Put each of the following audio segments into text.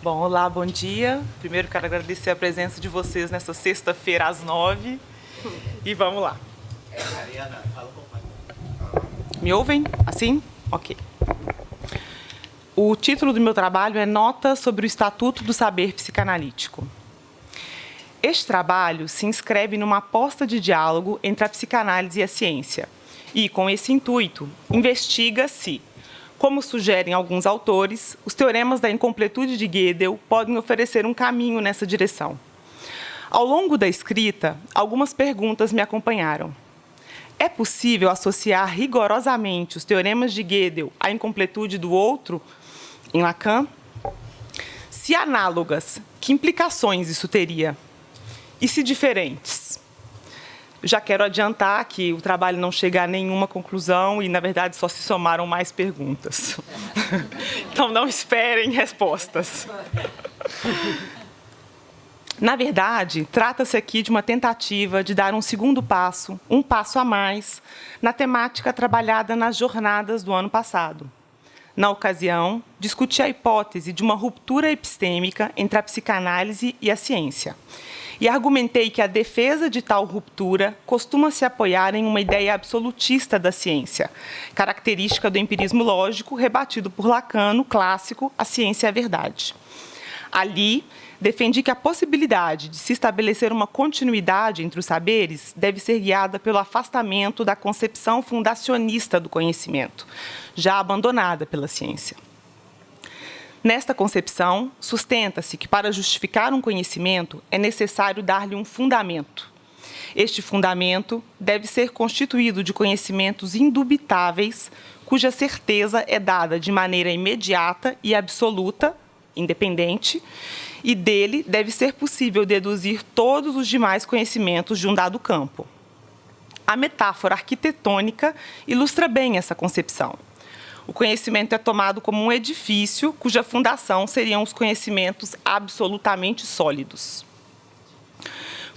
Bom, olá, bom dia. Primeiro quero agradecer a presença de vocês nessa sexta-feira às 9h. E vamos lá. Ariana, fala um pouco mais. Me ouvem? Assim? Ok. O título do meu trabalho é Nota sobre o Estatuto do Saber Psicanalítico. Este trabalho se inscreve numa aposta de diálogo entre a psicanálise e a ciência. E, com esse intuito, investiga-se, como sugerem alguns autores, os teoremas da incompletude de Gödel podem oferecer um caminho nessa direção. Ao longo da escrita, algumas perguntas me acompanharam. É possível associar rigorosamente os teoremas de Gödel à incompletude do outro, em Lacan? Se análogas, que implicações isso teria? E se diferentes? Já quero adiantar que o trabalho não chega a nenhuma conclusão e, na verdade, só se somaram mais perguntas. Então, não esperem respostas. Na verdade, trata-se aqui de uma tentativa de dar um segundo passo, um passo a mais, na temática trabalhada nas jornadas do ano passado. Na ocasião, discuti a hipótese de uma ruptura epistêmica entre a psicanálise e a ciência. E argumentei que a defesa de tal ruptura costuma se apoiar em uma ideia absolutista da ciência, característica do empirismo lógico rebatido por Lacan no clássico A Ciência é a Verdade. Ali, defendi que a possibilidade de se estabelecer uma continuidade entre os saberes deve ser guiada pelo afastamento da concepção fundacionista do conhecimento, já abandonada pela ciência. Nesta concepção, sustenta-se que para justificar um conhecimento é necessário dar-lhe um fundamento. Este fundamento deve ser constituído de conhecimentos indubitáveis, cuja certeza é dada de maneira imediata e absoluta, independente, e dele deve ser possível deduzir todos os demais conhecimentos de um dado campo. A metáfora arquitetônica ilustra bem essa concepção. O conhecimento é tomado como um edifício cuja fundação seriam os conhecimentos absolutamente sólidos.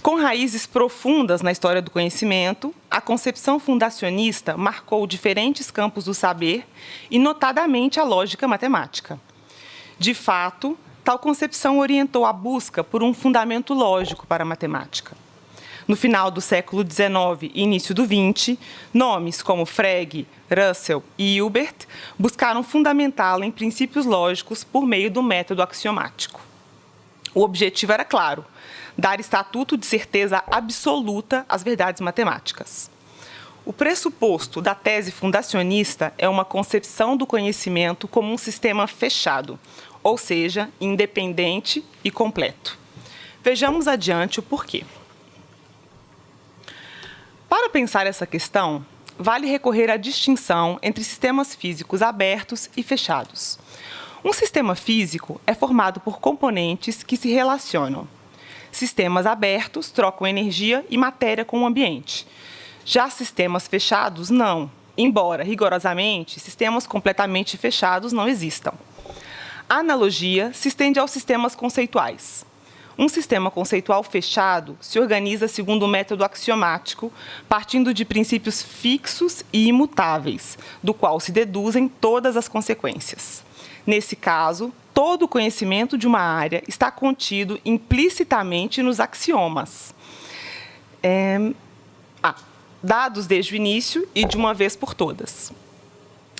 Com raízes profundas na história do conhecimento, a concepção fundacionista marcou diferentes campos do saber e, notadamente, a lógica matemática. De fato, tal concepção orientou a busca por um fundamento lógico para a matemática. No final do século XIX e início do XX, nomes como Frege, Russell e Hilbert buscaram fundamentá-la em princípios lógicos por meio do método axiomático. O objetivo era claro: dar estatuto de certeza absoluta às verdades matemáticas. O pressuposto da tese fundacionista é uma concepção do conhecimento como um sistema fechado, ou seja, independente e completo. Vejamos adiante o porquê. Para pensar essa questão, vale recorrer à distinção entre sistemas físicos abertos e fechados. Um sistema físico é formado por componentes que se relacionam. Sistemas abertos trocam energia e matéria com o ambiente. Já sistemas fechados, não, embora, rigorosamente, sistemas completamente fechados não existam. A analogia se estende aos sistemas conceituais. Um sistema conceitual fechado se organiza segundo o método axiomático, partindo de princípios fixos e imutáveis, do qual se deduzem todas as consequências. Nesse caso, todo o conhecimento de uma área está contido implicitamente nos axiomas, dados desde o início e de uma vez por todas.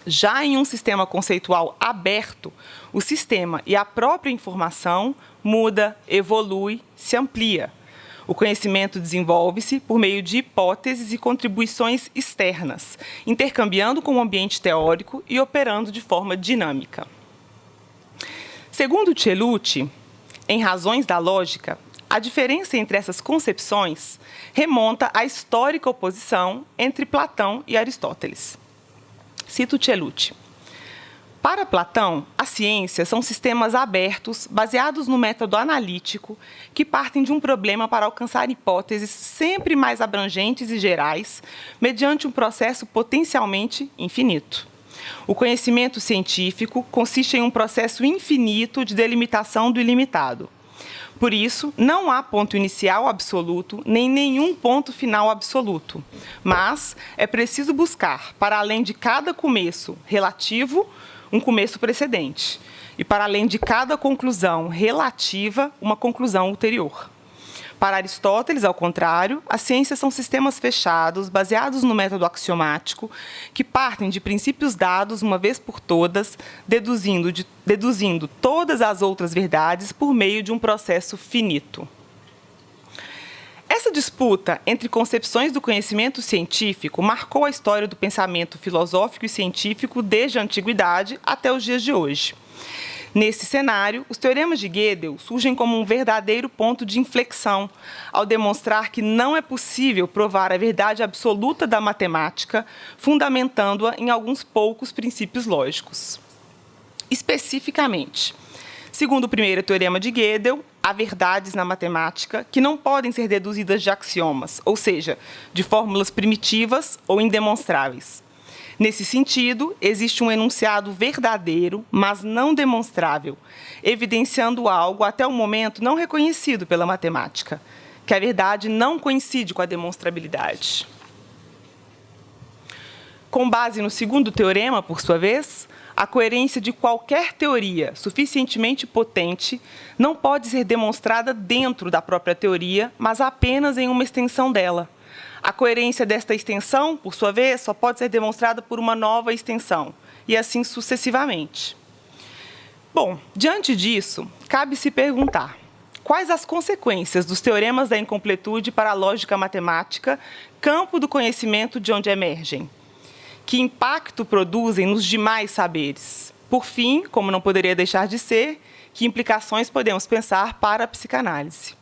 Já em um sistema conceitual aberto, o sistema e a própria informação muda, evolui, se amplia. O conhecimento desenvolve-se por meio de hipóteses e contribuições externas, intercambiando com o ambiente teórico e operando de forma dinâmica. Segundo Cellucci, em Razões da Lógica, a diferença entre essas concepções remonta à histórica oposição entre Platão e Aristóteles. Cito Cellucci. Para Platão, a ciência são sistemas abertos, baseados no método analítico, que partem de um problema para alcançar hipóteses sempre mais abrangentes e gerais, mediante um processo potencialmente infinito. O conhecimento científico consiste em um processo infinito de delimitação do ilimitado. Por isso, não há ponto inicial absoluto, nem nenhum ponto final absoluto. Mas é preciso buscar, para além de cada começo relativo, um começo precedente. e para além de cada conclusão relativa, uma conclusão ulterior. Para Aristóteles, ao contrário, as ciências são sistemas fechados, baseados no método axiomático, que partem de princípios dados uma vez por todas, deduzindo todas as outras verdades por meio de um processo finito. Essa disputa entre concepções do conhecimento científico marcou a história do pensamento filosófico e científico desde a antiguidade até os dias de hoje. Nesse cenário, os teoremas de Gödel surgem como um verdadeiro ponto de inflexão, ao demonstrar que não é possível provar a verdade absoluta da matemática, fundamentando-a em alguns poucos princípios lógicos. Especificamente, segundo o primeiro teorema de Gödel, há verdades na matemática que não podem ser deduzidas de axiomas, ou seja, de fórmulas primitivas ou indemonstráveis. Nesse sentido, existe um enunciado verdadeiro, mas não demonstrável, evidenciando algo até o momento não reconhecido pela matemática, que a verdade não coincide com a demonstrabilidade. Com base no segundo teorema, por sua vez, a coerência de qualquer teoria suficientemente potente não pode ser demonstrada dentro da própria teoria, mas apenas em uma extensão dela. A coerência desta extensão, por sua vez, só pode ser demonstrada por uma nova extensão, e assim sucessivamente. Bom, diante disso, cabe se perguntar: quais as consequências dos teoremas da incompletude para a lógica matemática, campo do conhecimento de onde emergem? Que impacto produzem nos demais saberes? Por fim, como não poderia deixar de ser, que implicações podemos pensar para a psicanálise?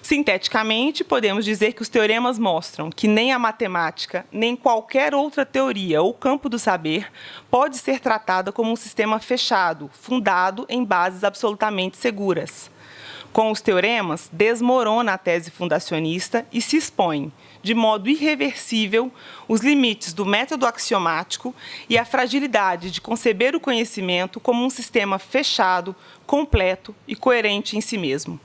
Sinteticamente, podemos dizer que os teoremas mostram que nem a matemática, nem qualquer outra teoria ou campo do saber pode ser tratada como um sistema fechado, fundado em bases absolutamente seguras. Com os teoremas, desmorona a tese fundacionista e se expõe, de modo irreversível, os limites do método axiomático e a fragilidade de conceber o conhecimento como um sistema fechado, completo e coerente em si mesmo.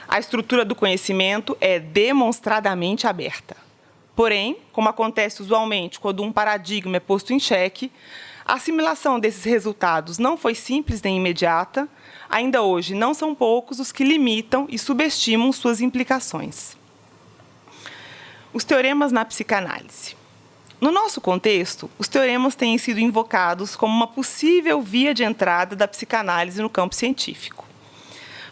A estrutura do conhecimento é demonstradamente aberta. Porém, como acontece usualmente quando um paradigma é posto em xeque, a assimilação desses resultados não foi simples nem imediata. Ainda hoje, não são poucos os que limitam e subestimam suas implicações. Os teoremas na psicanálise. No nosso contexto, os teoremas têm sido invocados como uma possível via de entrada da psicanálise no campo científico.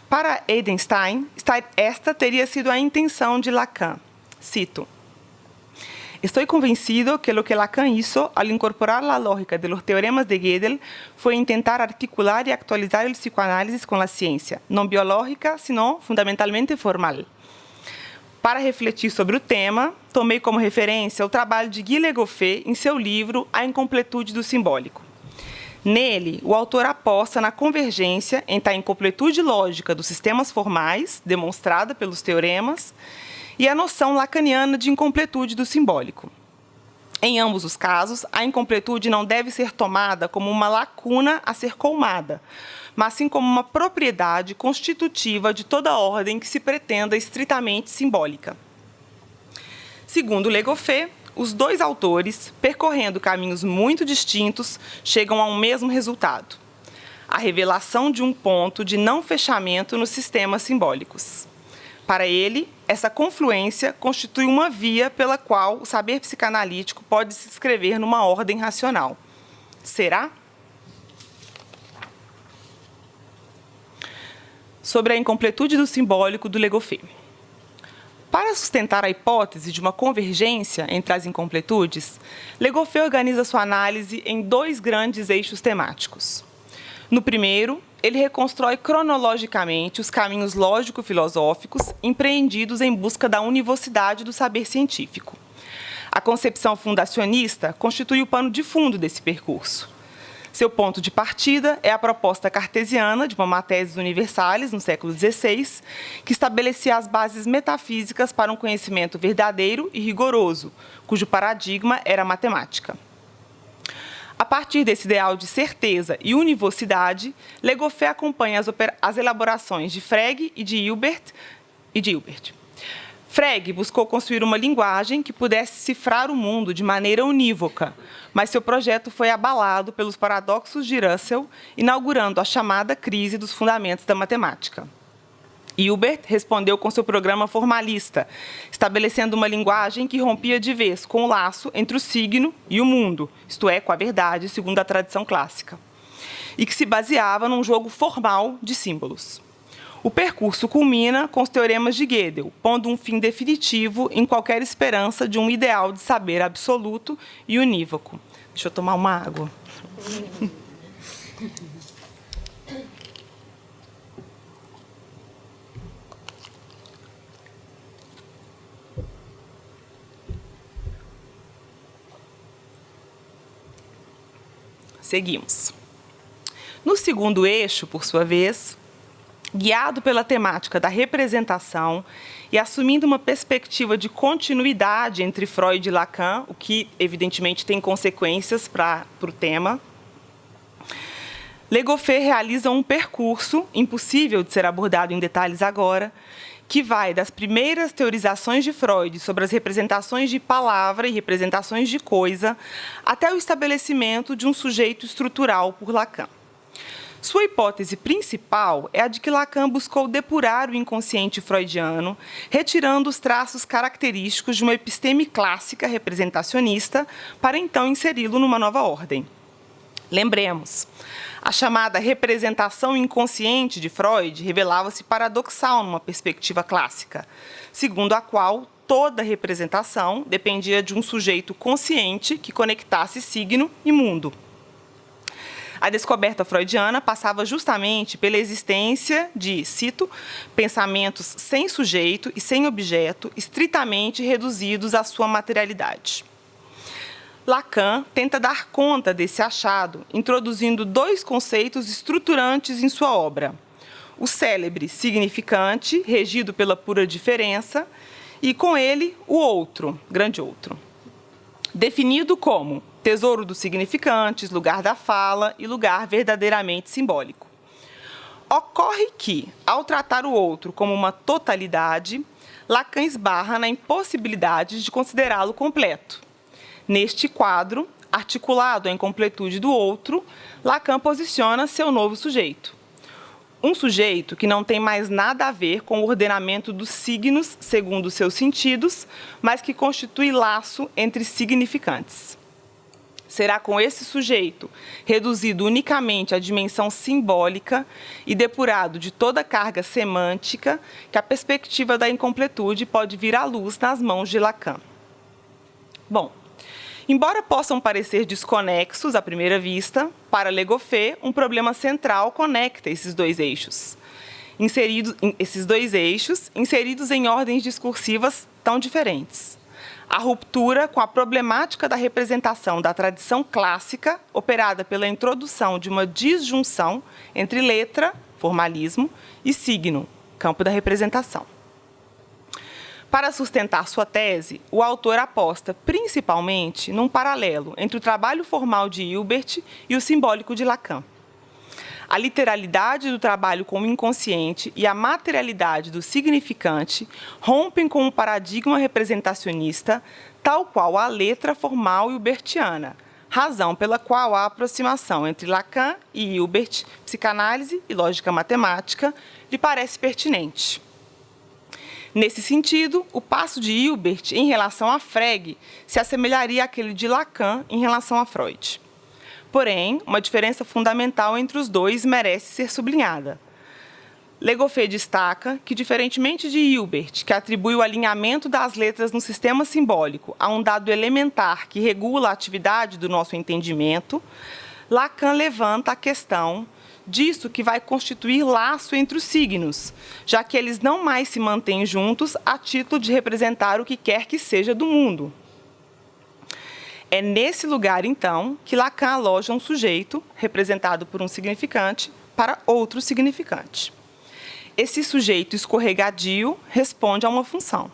Para Edelstein, esta teria sido a intenção de Lacan. Cito: "Estoy convencido que lo que Lacan hizo al incorporar la lógica de los teoremas de Gödel fue intentar articular y actualizar el psicoanálisis con la ciencia, no biológica, sino fundamentalmente formal." Para refletir sobre o tema, tomei como referência o trabalho de Guy Legoffet em seu livro A Incompletude do Simbólico. Nele, o autor aposta na convergência entre a incompletude lógica dos sistemas formais, demonstrada pelos teoremas, e a noção lacaniana de incompletude do simbólico. Em ambos os casos, a incompletude não deve ser tomada como uma lacuna a ser colmada, mas sim como uma propriedade constitutiva de toda ordem que se pretenda estritamente simbólica. Segundo Legoffet, os dois autores, percorrendo caminhos muito distintos, chegam a um mesmo resultado: a revelação de um ponto de não fechamento nos sistemas simbólicos. Para ele, essa confluência constitui uma via pela qual o saber psicanalítico pode se inscrever numa ordem racional. Será? Sobre a incompletude do simbólico do Legoffet. Para sustentar a hipótese de uma convergência entre as incompletudes, Legoffet organiza sua análise em dois grandes eixos temáticos. No primeiro, ele reconstrói cronologicamente os caminhos lógico-filosóficos empreendidos em busca da univocidade do saber científico. A concepção fundacionista constitui o pano de fundo desse percurso. Seu ponto de partida é a proposta cartesiana de uma Mathesis Universalis, no século XVI, que estabelecia as bases metafísicas para um conhecimento verdadeiro e rigoroso, cujo paradigma era a matemática. A partir desse ideal de certeza e univocidade, Legoffet acompanha as elaborações de Frege e de Hilbert. Frege buscou construir uma linguagem que pudesse cifrar o mundo de maneira unívoca, mas seu projeto foi abalado pelos paradoxos de Russell, inaugurando a chamada crise dos fundamentos da matemática. Hilbert respondeu com seu programa formalista, estabelecendo uma linguagem que rompia de vez com o laço entre o signo e o mundo, isto é, com a verdade, segundo a tradição clássica, e que se baseava num jogo formal de símbolos. O percurso culmina com os teoremas de Gödel, pondo um fim definitivo em qualquer esperança de um ideal de saber absoluto e unívoco. Deixa eu tomar uma água. Seguimos. No segundo eixo, por sua vez, guiado pela temática da representação e assumindo uma perspectiva de continuidade entre Freud e Lacan, o que, evidentemente, tem consequências para o tema, Legoffé realiza um percurso, impossível de ser abordado em detalhes agora, que vai das primeiras teorizações de Freud sobre as representações de palavra e representações de coisa, até o estabelecimento de um sujeito estrutural por Lacan. Sua hipótese principal é a de que Lacan buscou depurar o inconsciente freudiano, retirando os traços característicos de uma episteme clássica representacionista, para então inseri-lo numa nova ordem. Lembremos, a chamada representação inconsciente de Freud revelava-se paradoxal numa perspectiva clássica, segundo a qual toda representação dependia de um sujeito consciente que conectasse signo e mundo. A descoberta freudiana passava justamente pela existência de, cito, pensamentos sem sujeito e sem objeto, estritamente reduzidos à sua materialidade. Lacan tenta dar conta desse achado, introduzindo dois conceitos estruturantes em sua obra: o célebre significante, regido pela pura diferença, e, com ele, o outro, grande outro, definido como tesouro dos significantes, lugar da fala e lugar verdadeiramente simbólico. Ocorre que, ao tratar o outro como uma totalidade, Lacan esbarra na impossibilidade de considerá-lo completo. Neste quadro, articulado à incompletude do outro, Lacan posiciona seu novo sujeito. Um sujeito que não tem mais nada a ver com o ordenamento dos signos segundo seus sentidos, mas que constitui laço entre significantes. Será com esse sujeito, reduzido unicamente à dimensão simbólica e depurado de toda carga semântica, que a perspectiva da incompletude pode vir à luz nas mãos de Lacan. Bom, embora possam parecer desconexos à primeira vista, para Legoffé, um problema central conecta esses dois eixos. Inseridos em ordens discursivas tão diferentes. A ruptura com a problemática da representação da tradição clássica, operada pela introdução de uma disjunção entre letra, formalismo, e signo, campo da representação. Para sustentar sua tese, o autor aposta principalmente num paralelo entre o trabalho formal de Hilbert e o simbólico de Lacan. A literalidade do trabalho com o inconsciente e a materialidade do significante rompem com o paradigma representacionista, tal qual a letra formal hilbertiana, razão pela qual a aproximação entre Lacan e Hilbert, psicanálise e lógica matemática, lhe parece pertinente. Nesse sentido, o passo de Hilbert em relação a Frege se assemelharia àquele de Lacan em relação a Freud. Porém, uma diferença fundamental entre os dois merece ser sublinhada. Legoffé destaca que, diferentemente de Hilbert, que atribui o alinhamento das letras no sistema simbólico a um dado elementar que regula a atividade do nosso entendimento, Lacan levanta a questão disso que vai constituir laço entre os signos, já que eles não mais se mantêm juntos a título de representar o que quer que seja do mundo. É nesse lugar, então, que Lacan aloja um sujeito, representado por um significante, para outro significante. Esse sujeito escorregadio responde a uma função,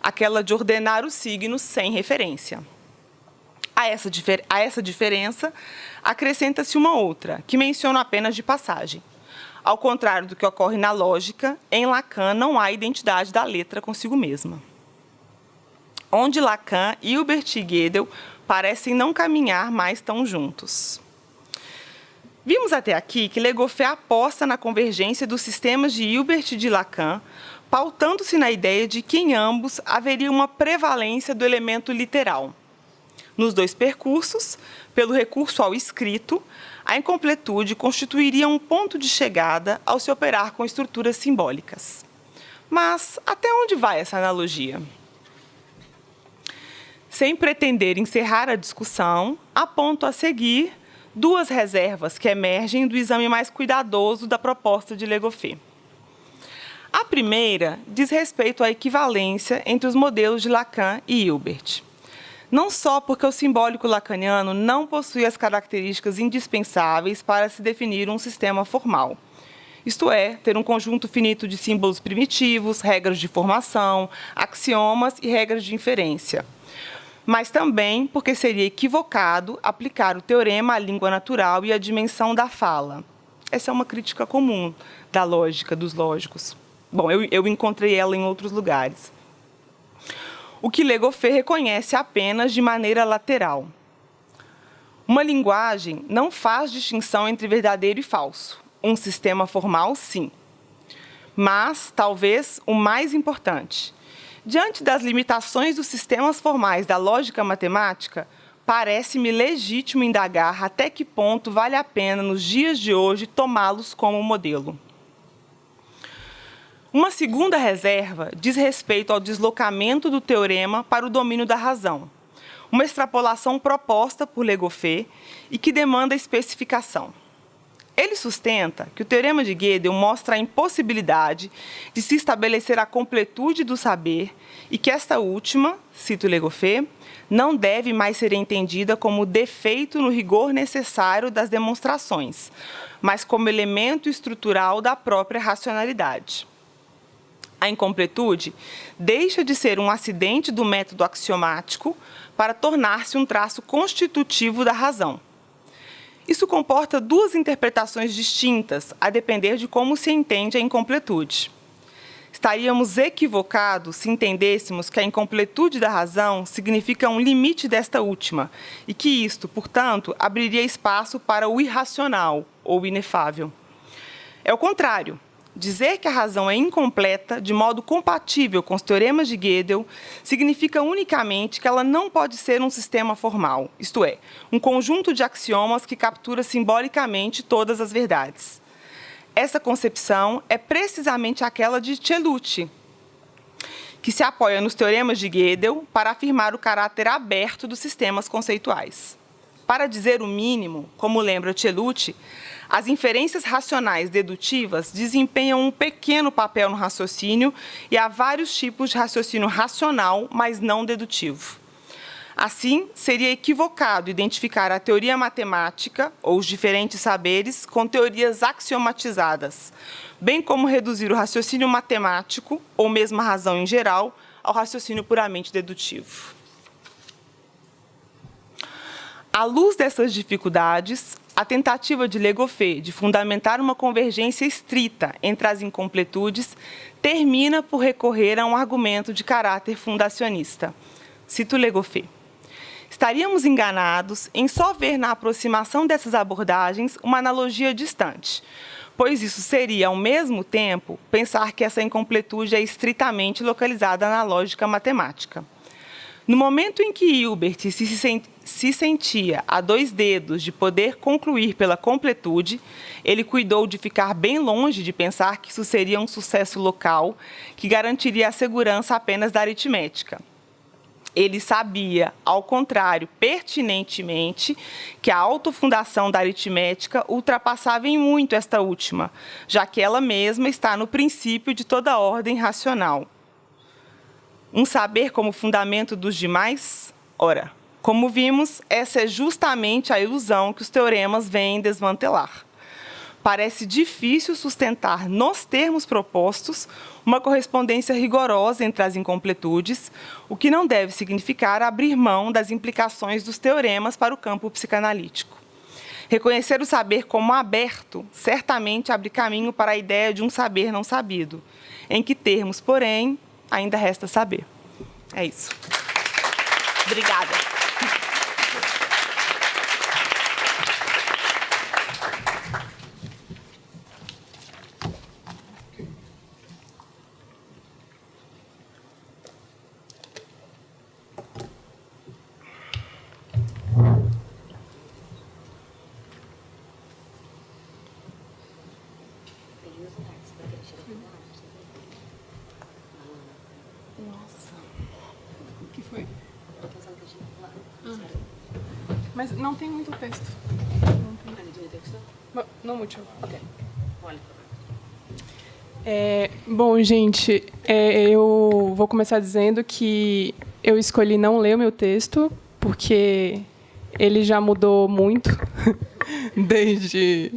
aquela de ordenar os signos sem referência. A essa diferença, acrescenta-se uma outra, que menciono apenas de passagem. Ao contrário do que ocorre na lógica, em Lacan não há identidade da letra consigo mesma. Onde Lacan, Hilbert e Gödel parecem não caminhar mais tão juntos. Vimos até aqui que Le Goffet aposta na convergência dos sistemas de Hilbert e de Lacan, pautando-se na ideia de que em ambos haveria uma prevalência do elemento literal. Nos dois percursos, pelo recurso ao escrito, a incompletude constituiria um ponto de chegada ao se operar com estruturas simbólicas. Mas até onde vai essa analogia? Sem pretender encerrar a discussão, aponto a seguir duas reservas que emergem do exame mais cuidadoso da proposta de Le Goffet. A primeira diz respeito à equivalência entre os modelos de Lacan e Hilbert. Não só porque o simbólico lacaniano não possui as características indispensáveis para se definir um sistema formal. Isto é, ter um conjunto finito de símbolos primitivos, regras de formação, axiomas e regras de inferência. Mas também porque seria equivocado aplicar o teorema à língua natural e à dimensão da fala. Essa é uma crítica comum da lógica, dos lógicos. Bom, eu encontrei ela em outros lugares. O que Le Goffet reconhece apenas de maneira lateral. Uma linguagem não faz distinção entre verdadeiro e falso. Um sistema formal, sim. Mas, talvez, o mais importante, diante das limitações dos sistemas formais da lógica matemática, parece-me legítimo indagar até que ponto vale a pena, nos dias de hoje, tomá-los como modelo. Uma segunda reserva diz respeito ao deslocamento do teorema para o domínio da razão, uma extrapolação proposta por Le Goffet e que demanda especificação. Ele sustenta que o teorema de Gödel mostra a impossibilidade de se estabelecer a completude do saber e que esta última, cito Le Goffet, não deve mais ser entendida como defeito no rigor necessário das demonstrações, mas como elemento estrutural da própria racionalidade. A incompletude deixa de ser um acidente do método axiomático para tornar-se um traço constitutivo da razão. Isso comporta duas interpretações distintas, a depender de como se entende a incompletude. Estaríamos equivocados se entendêssemos que a incompletude da razão significa um limite desta última e que isto, portanto, abriria espaço para o irracional ou inefável. É o contrário. Dizer que a razão é incompleta, de modo compatível com os teoremas de Gödel, significa unicamente que ela não pode ser um sistema formal, isto é, um conjunto de axiomas que captura simbolicamente todas as verdades. Essa concepção é precisamente aquela de Cellucci, que se apoia nos teoremas de Gödel para afirmar o caráter aberto dos sistemas conceituais. Para dizer o mínimo, como lembra Cellucci, as inferências racionais dedutivas desempenham um pequeno papel no raciocínio e há vários tipos de raciocínio racional, mas não dedutivo. Assim, seria equivocado identificar a teoria matemática, ou os diferentes saberes, com teorias axiomatizadas, bem como reduzir o raciocínio matemático, ou mesmo a razão em geral, ao raciocínio puramente dedutivo. À luz dessas dificuldades, a tentativa de Le Goffet de fundamentar uma convergência estrita entre as incompletudes termina por recorrer a um argumento de caráter fundacionista. Cito Le Goffet. Estaríamos enganados em só ver na aproximação dessas abordagens uma analogia distante, pois isso seria, ao mesmo tempo, pensar que essa incompletude é estritamente localizada na lógica matemática. No momento em que Hilbert se sentia a dois dedos de poder concluir pela completude, ele cuidou de ficar bem longe de pensar que isso seria um sucesso local que garantiria a segurança apenas da aritmética. Ele sabia, ao contrário, pertinentemente, que a autofundação da aritmética ultrapassava em muito esta última, já que ela mesma está no princípio de toda ordem racional. Um saber como fundamento dos demais? Ora, como vimos, essa é justamente a ilusão que os teoremas vêm desmantelar. Parece difícil sustentar, nos termos propostos, uma correspondência rigorosa entre as incompletudes, o que não deve significar abrir mão das implicações dos teoremas para o campo psicanalítico. Reconhecer o saber como aberto certamente abre caminho para a ideia de um saber não sabido, em que termos, porém, ainda resta saber. É isso. Obrigada. Mas não tem muito texto. Não muito. Ok. Bom, gente, eu vou começar dizendo que eu escolhi não ler o meu texto, porque ele já mudou muito, desde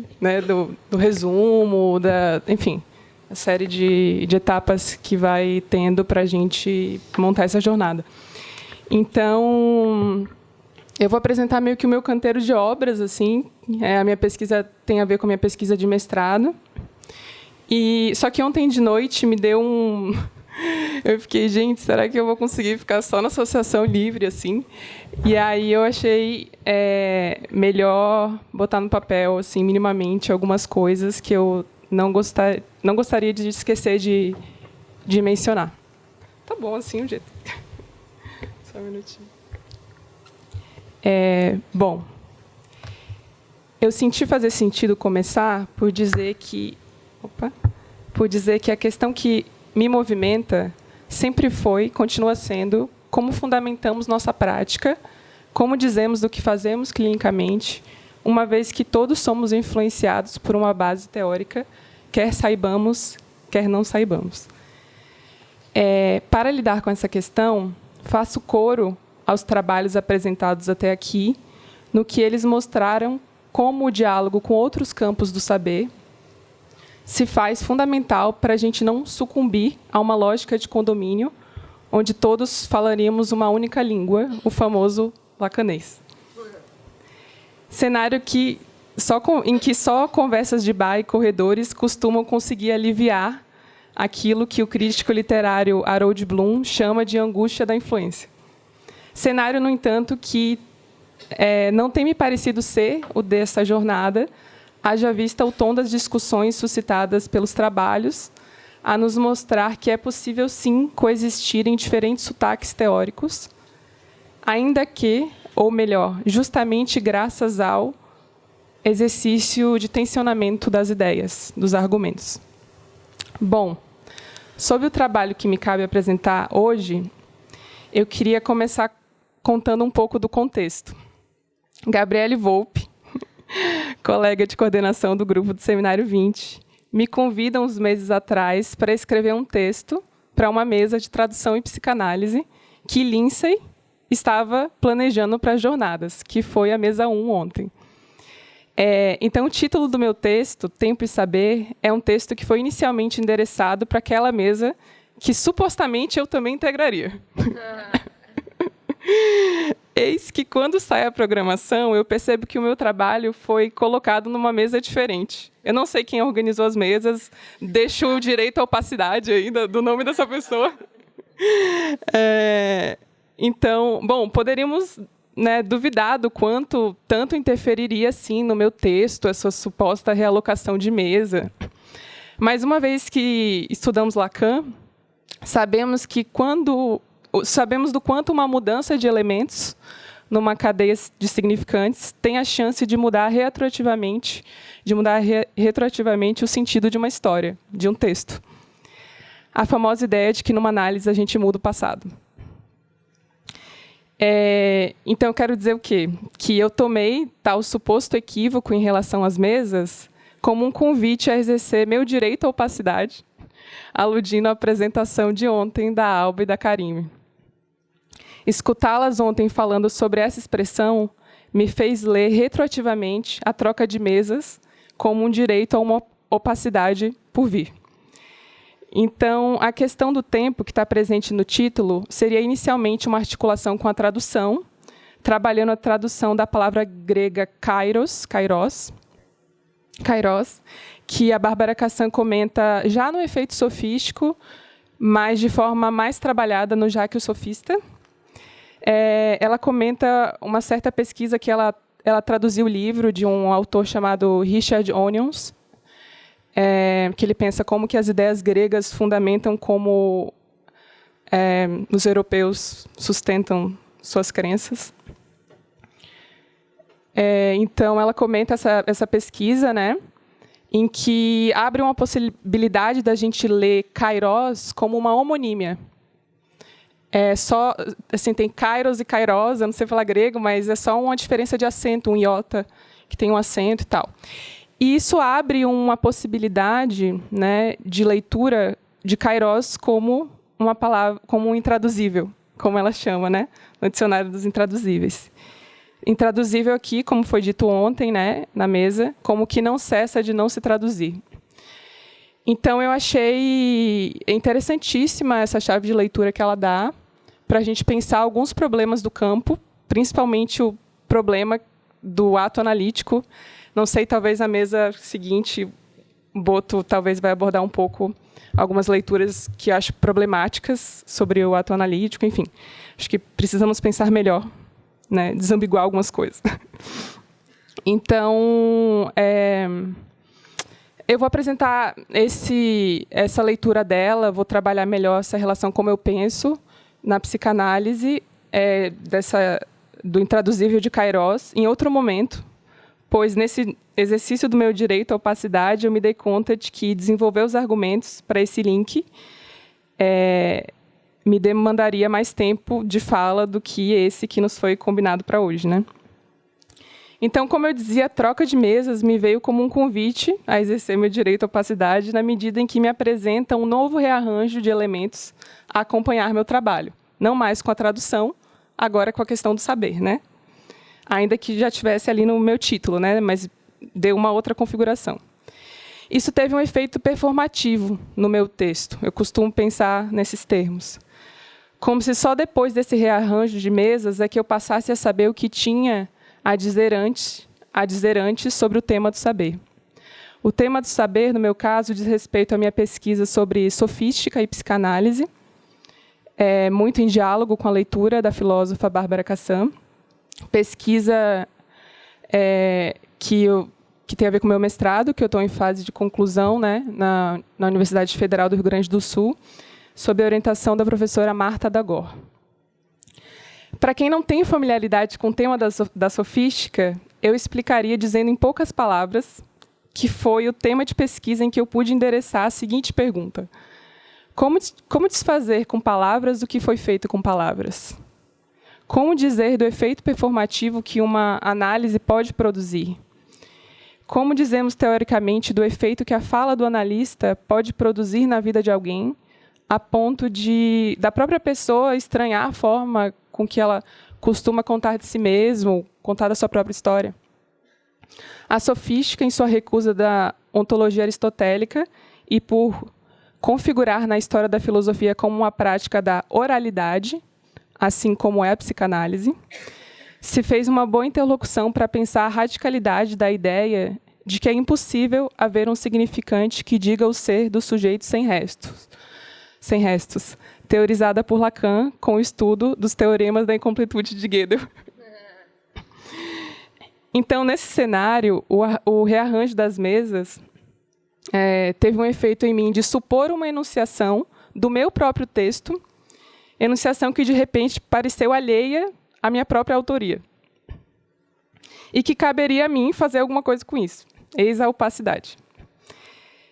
do resumo, enfim, a série de etapas que vai tendo para a gente montar essa jornada. Então, eu vou apresentar meio que o meu canteiro de obras, assim. A minha pesquisa tem a ver com a minha pesquisa de mestrado. Só que ontem de noite me deu um... Eu fiquei, gente, será que eu vou conseguir ficar só na associação livre, assim? E aí eu achei melhor botar no papel, assim, minimamente, algumas coisas que eu não gostaria de esquecer de mencionar. Tá bom, assim, o jeito. Só um minutinho. Bom, eu senti fazer sentido começar por dizer que a questão que me movimenta sempre foi, continua sendo, como fundamentamos nossa prática, como dizemos do que fazemos clinicamente, uma vez que todos somos influenciados por uma base teórica, quer saibamos, quer não saibamos. Para lidar com essa questão, faço coro aos trabalhos apresentados até aqui, no que eles mostraram como o diálogo com outros campos do saber se faz fundamental para a gente não sucumbir a uma lógica de condomínio, onde todos falaríamos uma única língua, o famoso lacanês. Cenário em que só conversas de bar e corredores costumam conseguir aliviar aquilo que o crítico literário Harold Bloom chama de angústia da influência. Cenário, no entanto, que não tem me parecido ser o dessa jornada, haja vista o tom das discussões suscitadas pelos trabalhos, a nos mostrar que é possível, sim, coexistir em diferentes sotaques teóricos, ainda que, ou melhor, justamente graças ao exercício de tensionamento das ideias, dos argumentos. Bom, sobre o trabalho que me cabe apresentar hoje, eu queria começar contando um pouco do contexto. Gabriele Volpe, colega de coordenação do grupo do Seminário 20, me convida uns meses atrás para escrever um texto para uma mesa de tradução e psicanálise que Lindsay estava planejando para as jornadas, que foi a mesa 1 ontem. Então, o título do meu texto, Tempo e Saber, é um texto que foi inicialmente endereçado para aquela mesa que, supostamente, eu também integraria. Eis que, quando sai a programação, eu percebo que o meu trabalho foi colocado numa mesa diferente. Eu não sei quem organizou as mesas, deixo o direito à opacidade ainda do nome dessa pessoa. Então, bom, poderíamos duvidar do quanto tanto interferiria, sim, no meu texto, essa suposta realocação de mesa. Mas, uma vez que estudamos Lacan, sabemos do quanto uma mudança de elementos numa cadeia de significantes tem a chance de mudar retroativamente o sentido de uma história, de um texto. A famosa ideia de que, numa análise, a gente muda o passado. Então, eu quero dizer o quê? Que eu tomei tal suposto equívoco em relação às mesas como um convite a exercer meu direito à opacidade, aludindo à apresentação de ontem da Alba e da Karime. Escutá-las ontem falando sobre essa expressão me fez ler retroativamente a troca de mesas como um direito a uma opacidade por vir. Então, a questão do tempo, que está presente no título, seria inicialmente uma articulação com a tradução, trabalhando a tradução da palavra grega kairos, que a Bárbara Cassan comenta já no efeito sofístico, mas de forma mais trabalhada no Já que o Sofista. Ela comenta uma certa pesquisa que ela traduziu o livro de um autor chamado Richard Onions, que ele pensa como que as ideias gregas fundamentam como os europeus sustentam suas crenças. Então, ela comenta essa pesquisa, né, em que abre uma possibilidade da gente ler kairos como uma homonímia. Só, assim, tem kairos e kairos, eu não sei falar grego, mas é só uma diferença de acento, um iota que tem um acento e tal. E isso abre uma possibilidade, né, de leitura de kairos como uma palavra, como um intraduzível, como ela chama, né, no dicionário dos intraduzíveis. Intraduzível aqui, como foi dito ontem, né, na mesa, como que não cessa de não se traduzir. Então, eu achei interessantíssima essa chave de leitura que ela dá para a gente pensar alguns problemas do campo, principalmente o problema do ato analítico. Não sei, talvez na mesa seguinte, o Boto talvez vai abordar um pouco algumas leituras que eu acho problemáticas sobre o ato analítico. Enfim, acho que precisamos pensar melhor, né, desambiguar algumas coisas. Então, eu vou apresentar essa leitura dela, vou trabalhar melhor essa relação como eu penso na psicanálise do intraduzível de Kairos em outro momento, pois nesse exercício do meu direito à opacidade eu me dei conta de que desenvolver os argumentos para esse link me demandaria mais tempo de fala do que esse que nos foi combinado para hoje, né? Então, como eu dizia, a troca de mesas me veio como um convite a exercer meu direito à opacidade na medida em que me apresenta um novo rearranjo de elementos a acompanhar meu trabalho. Não mais com a tradução, agora com a questão do saber, né? Ainda que já tivesse ali no meu título, né? Mas deu uma outra configuração. Isso teve um efeito performativo no meu texto. Eu costumo pensar nesses termos. Como se só depois desse rearranjo de mesas é que eu passasse a saber o que tinha a dizer antes sobre o tema do saber. O tema do saber, no meu caso, diz respeito à minha pesquisa sobre sofística e psicanálise, muito em diálogo com a leitura da filósofa Bárbara Cassan. Pesquisa que tem a ver com o meu mestrado, que eu estou em fase de conclusão, né, na Universidade Federal do Rio Grande do Sul, sob a orientação da professora Marta Dagor. Para quem não tem familiaridade com o tema da sofística, eu explicaria dizendo em poucas palavras que foi o tema de pesquisa em que eu pude endereçar a seguinte pergunta: como desfazer com palavras o que foi feito com palavras? Como dizer do efeito performativo que uma análise pode produzir? Como dizemos teoricamente do efeito que a fala do analista pode produzir na vida de alguém, a ponto da própria pessoa estranhar a forma com que ela costuma contar de si mesmo, contar da sua própria história? A sofística, em sua recusa da ontologia aristotélica e por configurar na história da filosofia como uma prática da oralidade, assim como é a psicanálise, se fez uma boa interlocução para pensar a radicalidade da ideia de que é impossível haver um significante que diga o ser do sujeito sem restos, teorizada por Lacan com o estudo dos teoremas da incompletude de Gödel. Então, nesse cenário, o rearranjo das mesas teve um efeito em mim de supor uma enunciação do meu próprio texto, enunciação que, de repente, pareceu alheia à minha própria autoria, e que caberia a mim fazer alguma coisa com isso. Eis a opacidade.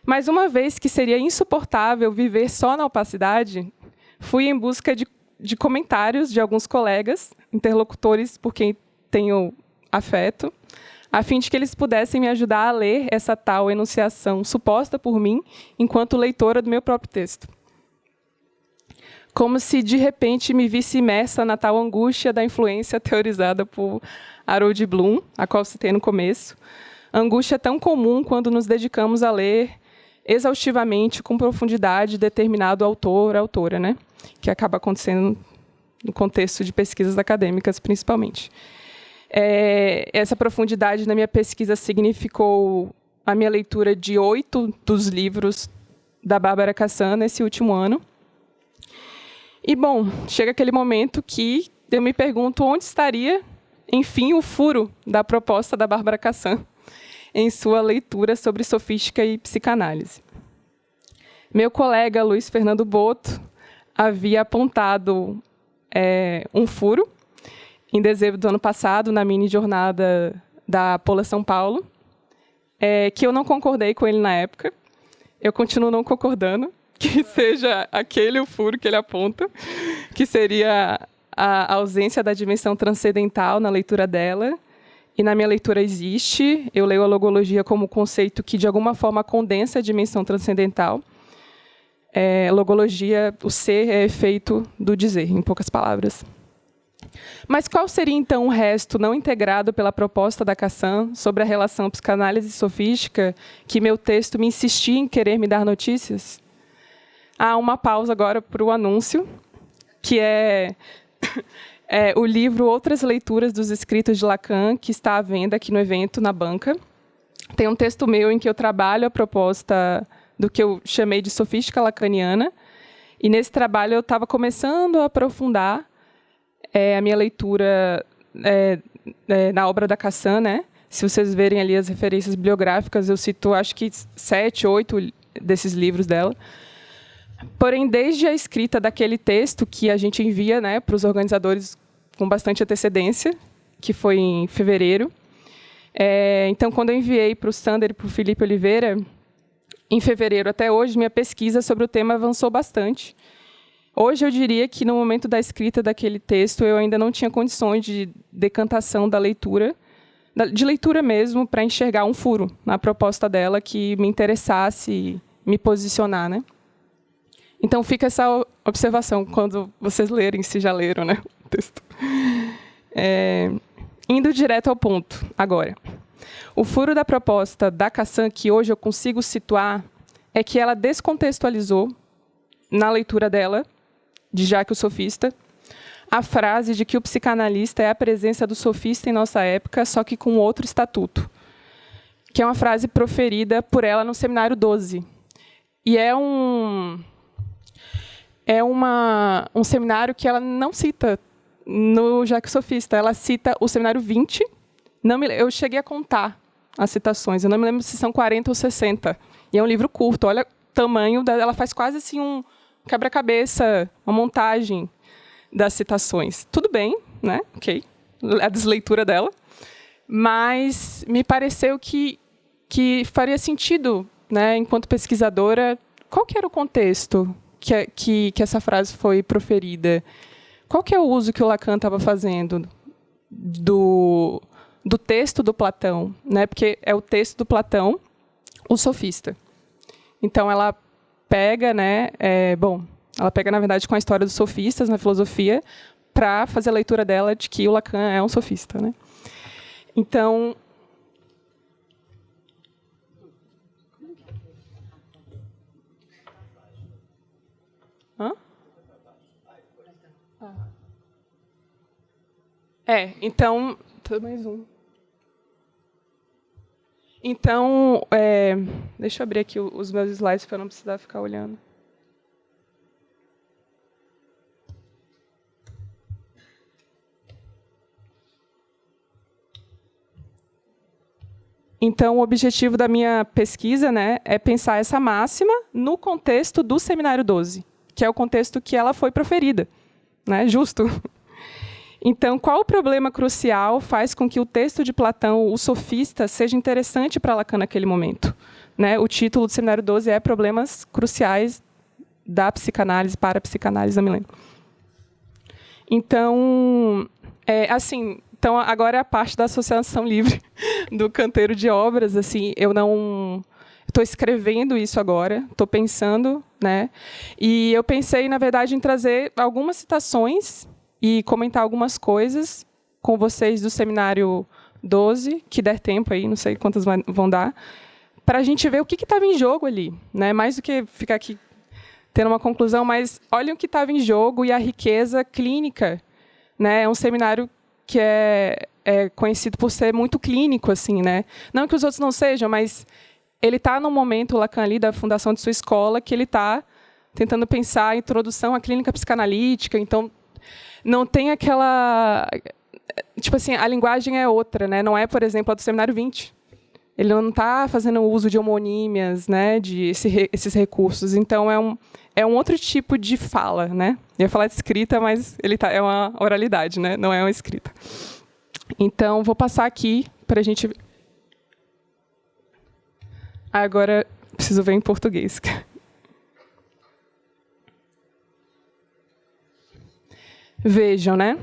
Mas, uma vez que seria insuportável viver só na opacidade, fui em busca de comentários de alguns colegas, interlocutores por quem tenho afeto, a fim de que eles pudessem me ajudar a ler essa tal enunciação suposta por mim enquanto leitora do meu próprio texto. Como se, de repente, me visse imersa na tal angústia da influência teorizada por Harold Bloom, a qual citei no começo. Angústia tão comum quando nos dedicamos a ler exaustivamente, com profundidade, determinado autor, autora, né? Que acaba acontecendo no contexto de pesquisas acadêmicas, principalmente. Essa profundidade na minha pesquisa significou a minha leitura de 8 dos livros da Bárbara Casan nesse último ano. E, bom, chega aquele momento que eu me pergunto onde estaria, enfim, o furo da proposta da Bárbara Casan em sua leitura sobre sofística e psicanálise. Meu colega Luiz Fernando Boto havia apontado um furo em dezembro do ano passado, na mini-jornada da Pola São Paulo, que eu não concordei com ele na época. Eu continuo não concordando que seja aquele o furo que ele aponta, que seria a ausência da dimensão transcendental na leitura dela. E na minha leitura existe. Eu leio a logologia como conceito que, de alguma forma, condensa a dimensão transcendental. Logologia, o ser é efeito do dizer, em poucas palavras. Mas qual seria, então, o resto não integrado pela proposta da Casan sobre a relação psicanálise e sofística que meu texto me insistia em querer me dar notícias? Há uma pausa agora para o anúncio, que é o livro Outras Leituras dos Escritos de Lacan, que está à venda aqui no evento, na banca. Tem um texto meu em que eu trabalho a proposta do que eu chamei de sofística lacaniana, e nesse trabalho eu estava começando a aprofundar a minha leitura na obra da Casan, né? Se vocês verem ali as referências bibliográficas, eu cito, acho que 7, 8 desses livros dela. Porém, desde a escrita daquele texto, que a gente envia, né, para os organizadores com bastante antecedência, que foi em fevereiro. Então, quando eu enviei para o Sander e para o Felipe Oliveira, em fevereiro até hoje, minha pesquisa sobre o tema avançou bastante. Hoje, eu diria que, no momento da escrita daquele texto, eu ainda não tinha condições de decantação da leitura, de leitura mesmo, para enxergar um furo na proposta dela que me interessasse me posicionar, né? Então, fica essa observação quando vocês lerem, se já leram, né, o texto. Indo direto ao ponto, agora. O furo da proposta da Casan, que hoje eu consigo situar, é que ela descontextualizou, na leitura dela, de Jacques o Sofista, a frase de que o psicanalista é a presença do sofista em nossa época, só que com outro estatuto, que é uma frase proferida por ela no Seminário 12. E é um seminário que ela não cita no Jacques Sofista, ela cita o Seminário 20. Eu cheguei a contar as citações, eu não me lembro se são 40 ou 60. E é um livro curto, olha o tamanho, ela faz quase assim um quebra-cabeça, uma montagem das citações. Tudo bem, né? Ok, a desleitura dela. Mas me pareceu que faria sentido, né, enquanto pesquisadora, qual que era o contexto que essa frase foi proferida? Qual que é o uso que o Lacan estava fazendo do texto do Platão, né? Porque é o texto do Platão, o sofista. Então, ela pega, né? Ela pega, na verdade, com a história dos sofistas na filosofia para fazer a leitura dela de que o Lacan é um sofista, né? Então, então, mais um. Então, deixa eu abrir aqui os meus slides para eu não precisar ficar olhando. Então, o objetivo da minha pesquisa, né, é pensar essa máxima no contexto do Seminário 12, que é o contexto que ela foi proferida, né, justo. Então, qual o problema crucial faz com que o texto de Platão, o sofista, seja interessante para Lacan naquele momento? Né? O título do Seminário 12 é Problemas Cruciais da Psicanálise para a Psicanálise da Milênio. Então, então, agora é a parte da associação livre do canteiro de obras. Assim, eu não estou escrevendo isso agora, estou pensando, né? E eu pensei, na verdade, em trazer algumas citações e comentar algumas coisas com vocês do Seminário 12, que der tempo aí, não sei quantas vão dar, para a gente ver o que estava em jogo ali, né? Mais do que ficar aqui tendo uma conclusão, mas olhem o que estava em jogo e a riqueza clínica, né? É um seminário que é conhecido por ser muito clínico, assim, né? Não que os outros não sejam, mas ele está no momento, o Lacan, ali, da fundação de sua escola, que ele está tentando pensar a introdução à clínica psicanalítica. Então, não tem aquela... Tipo assim, a linguagem é outra, né? Não é, por exemplo, a do Seminário 20. Ele não está fazendo uso de homonímias, né? De esses recursos. Então, é um outro tipo de fala, né? Eu ia falar de escrita, mas é uma oralidade, né? Não é uma escrita. Então, vou passar aqui para a gente... Agora, preciso ver em português. Vejam, né?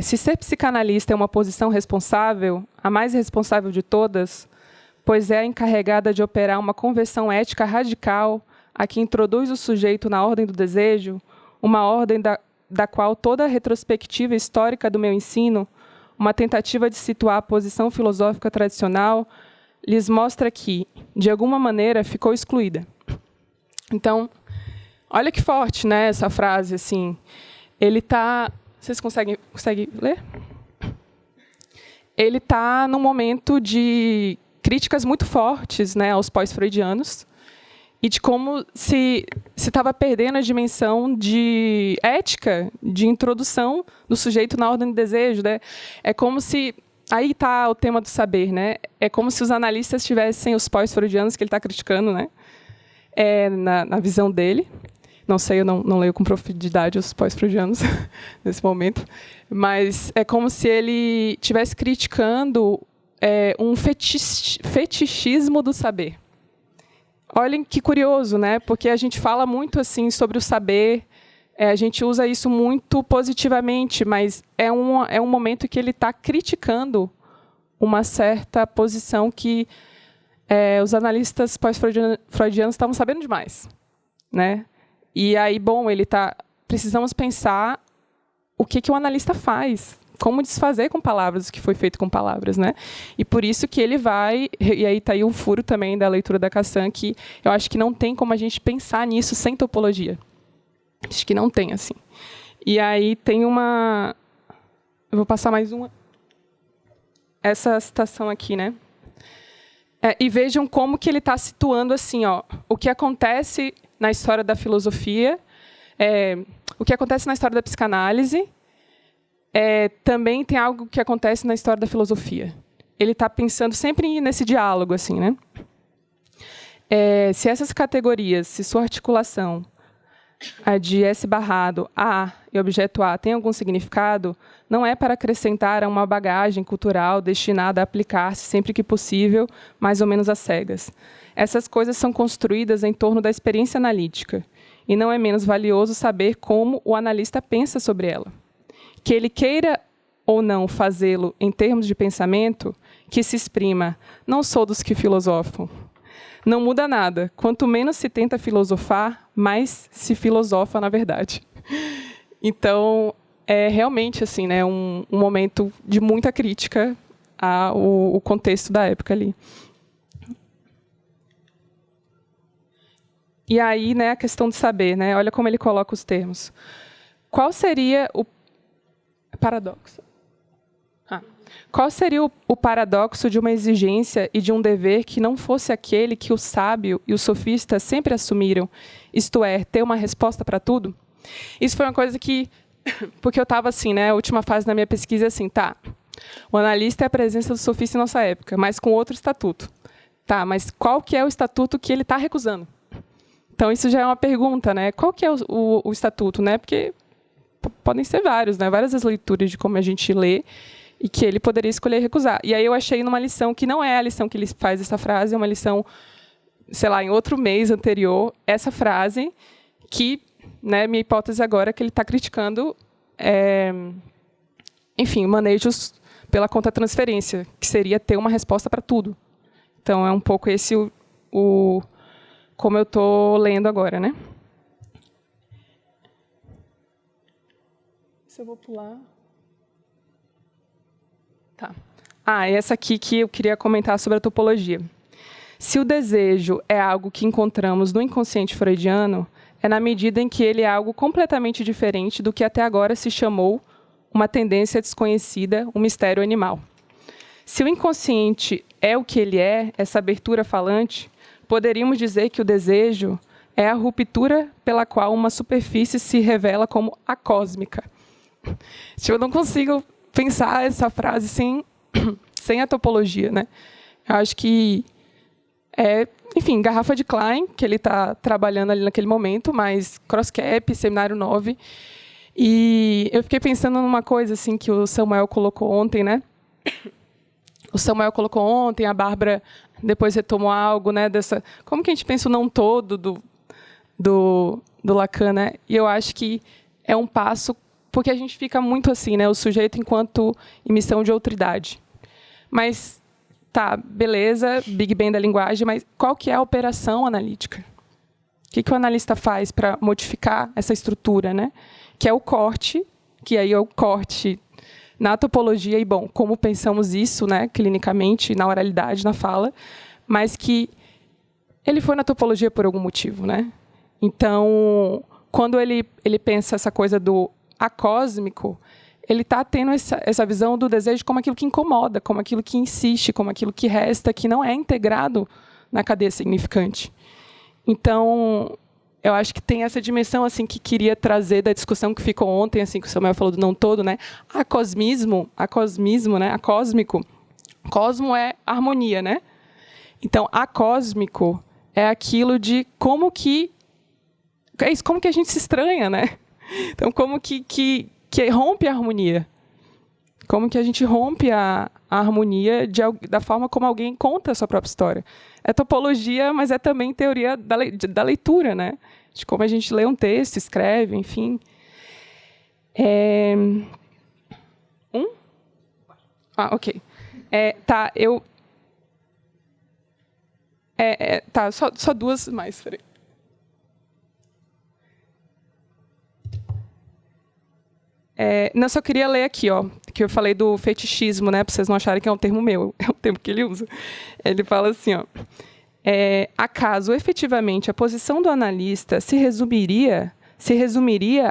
Se ser psicanalista é uma posição responsável, a mais responsável de todas, pois é a encarregada de operar uma conversão ética radical a que introduz o sujeito na ordem do desejo, uma ordem da qual toda a retrospectiva histórica do meu ensino, uma tentativa de situar a posição filosófica tradicional, lhes mostra que, de alguma maneira, ficou excluída. Então, olha que forte, né, essa frase, assim. Ele está... Vocês conseguem ler? Ele está num momento de críticas muito fortes, né, aos pós-freudianos e de como se estava perdendo a dimensão de ética, de introdução do sujeito na ordem do desejo, né? É como se... Aí está o tema do saber, né? É como se os analistas tivessem os pós-freudianos que ele está criticando, né? Na visão dele. Não sei, eu não leio com profundidade os pós-freudianos nesse momento, mas é como se ele estivesse criticando um fetichismo do saber. Olhem que curioso, né? Porque a gente fala muito assim sobre o saber, a gente usa isso muito positivamente, mas é um momento que ele está criticando uma certa posição que os analistas pós-freudianos estavam sabendo demais, né? E aí, bom, precisamos pensar o que o analista faz, como desfazer com palavras o que foi feito com palavras, né? E por isso que ele vai... E aí está aí um furo também da leitura da Cassan, que eu acho que não tem como a gente pensar nisso sem topologia. Acho que não tem, assim. E aí tem uma... Eu vou passar mais uma. Essa citação aqui, né? E vejam como que ele está situando assim, ó, o que acontece na história da filosofia, o que acontece na história da psicanálise, também tem algo que acontece na história da filosofia. Ele está pensando sempre nesse diálogo, assim, né? Se essas categorias, se sua articulação, a de S barrado, A e objeto A, tem algum significado, não é para acrescentar a uma bagagem cultural destinada a aplicar-se sempre que possível, mais ou menos às cegas. Essas coisas são construídas em torno da experiência analítica, e não é menos valioso saber como o analista pensa sobre ela. Que ele queira ou não fazê-lo em termos de pensamento, que se exprima, não sou dos que filosofam. Não muda nada. Quanto menos se tenta filosofar, mais se filosofa, na verdade. Então, é realmente assim, né, um momento de muita crítica ao contexto da época ali. E aí, né, a questão de saber, né? Olha como ele coloca os termos. Qual seria o paradoxo? Qual seria o paradoxo de uma exigência e de um dever que não fosse aquele que o sábio e o sofista sempre assumiram, isto é, ter uma resposta para tudo? Isso foi uma coisa que... Porque eu estava assim, né, a última fase da minha pesquisa, assim, tá, o analista é a presença do sofista em nossa época, mas com outro estatuto. Tá, mas qual que é o estatuto que ele está recusando? Então, isso já é uma pergunta, né? Qual que é o estatuto, né? Porque podem ser vários, né? Várias as leituras de como a gente lê, e que ele poderia escolher recusar. E aí eu achei numa lição que não é a lição que ele faz essa frase, é uma lição, sei lá, em outro mês anterior, essa frase que, né, minha hipótese agora é que ele está criticando, enfim, manejos pela conta-transferência, que seria ter uma resposta para tudo. Então, é um pouco esse como eu estou lendo agora, né? Se eu vou pular... Tá. Essa aqui que eu queria comentar sobre a topologia. Se o desejo é algo que encontramos no inconsciente freudiano, é na medida em que ele é algo completamente diferente do que até agora se chamou uma tendência desconhecida, um mistério animal. Se o inconsciente é o que ele é, essa abertura falante, poderíamos dizer que o desejo é a ruptura pela qual uma superfície se revela como acósmica. Eu não consigo pensar essa frase sem a topologia, né? Eu acho que enfim, Garrafa de Klein, que ele está trabalhando ali naquele momento, mas Crosscap, Seminário 9. E eu fiquei pensando numa coisa assim que o Samuel colocou ontem, né? O Samuel colocou ontem, a Bárbara depois retomou algo, né? Como que a gente pensa o não todo do Lacan, né? E eu acho que é um passo, porque a gente fica muito assim, né? O sujeito enquanto emissão de outridade. Mas tá, beleza, Big Bang da linguagem, mas qual que é a operação analítica? O que o analista faz para modificar essa estrutura, né? Que é o corte, que aí é o corte na topologia, e, bom, como pensamos isso, né, clinicamente, na oralidade, na fala, mas que ele foi na topologia por algum motivo, né? Então, quando ele pensa essa coisa do acósmico, ele está tendo essa visão do desejo como aquilo que incomoda, como aquilo que insiste, como aquilo que resta, que não é integrado na cadeia significante. Então, eu acho que tem essa dimensão assim que queria trazer da discussão que ficou ontem, assim que o Samuel falou do não todo, né? Acosmismo, né? Acósmico. Cosmo é harmonia, né? Então, acósmico é aquilo de como que como que a gente se estranha, né? Então, como que rompe a harmonia. Como que a gente rompe a harmonia da forma como alguém conta a sua própria história. É topologia, mas é também teoria da leitura, né? De como a gente lê um texto, escreve, enfim. Ok. Tá, tá, só duas mais, peraí. Não, só queria ler aqui, ó, que eu falei do fetichismo, né, para vocês não acharem que é um termo meu, é um termo que ele usa. Ele fala assim, ó, acaso, efetivamente, a posição do analista se resumiria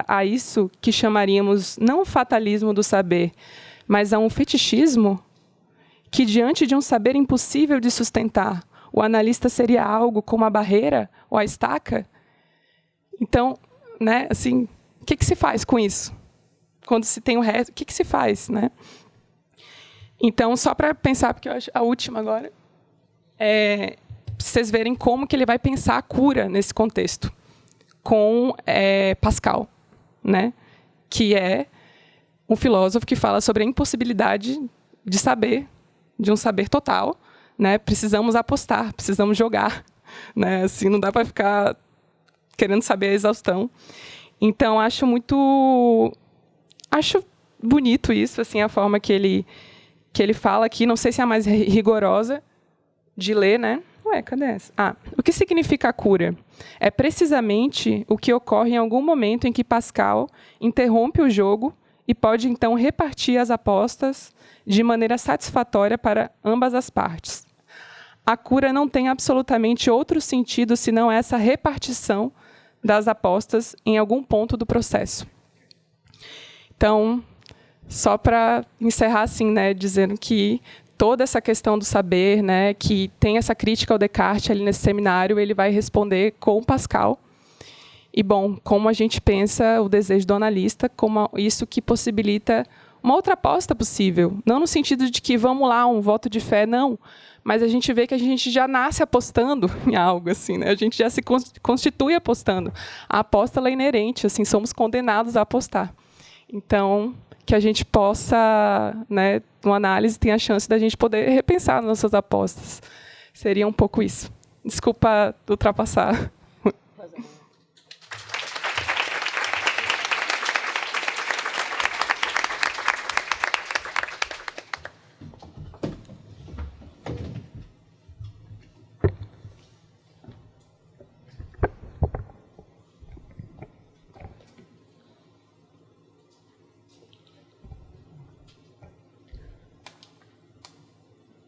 a isso que chamaríamos não fatalismo do saber, mas a um fetichismo? Que, diante de um saber impossível de sustentar, o analista seria algo como a barreira ou a estaca? Então, né, assim, o que se faz com isso? Quando se tem o resto, o que se faz, né? Então, só para pensar, porque eu acho a última agora, para vocês verem como que ele vai pensar a cura nesse contexto, com Pascal, né? Que é um filósofo que fala sobre a impossibilidade de saber, de um saber total, né? Precisamos apostar, precisamos jogar, né? Assim, não dá para ficar querendo saber a exaustão. Então, acho bonito isso, assim, a forma que ele fala aqui. Não sei se é a mais rigorosa de ler, né? Ué, cadê essa? O que significa a cura? É precisamente o que ocorre em algum momento em que Pascal interrompe o jogo e pode, então, repartir as apostas de maneira satisfatória para ambas as partes. A cura não tem absolutamente outro sentido senão essa repartição das apostas em algum ponto do processo. Então, só para encerrar assim, né, dizendo que toda essa questão do saber, né, que tem essa crítica ao Descartes ali nesse seminário, ele vai responder com Pascal. E, bom, como a gente pensa o desejo do analista, como isso que possibilita uma outra aposta possível. Não no sentido de que, vamos lá, um voto de fé, não. Mas a gente vê que a gente já nasce apostando em algo, assim, né? A gente já se constitui apostando. A aposta ela é inerente, assim, somos condenados a apostar. Então, que a gente possa, né, numa análise, tem a chance da gente poder repensar nossas apostas. Seria um pouco isso. Desculpa ultrapassar.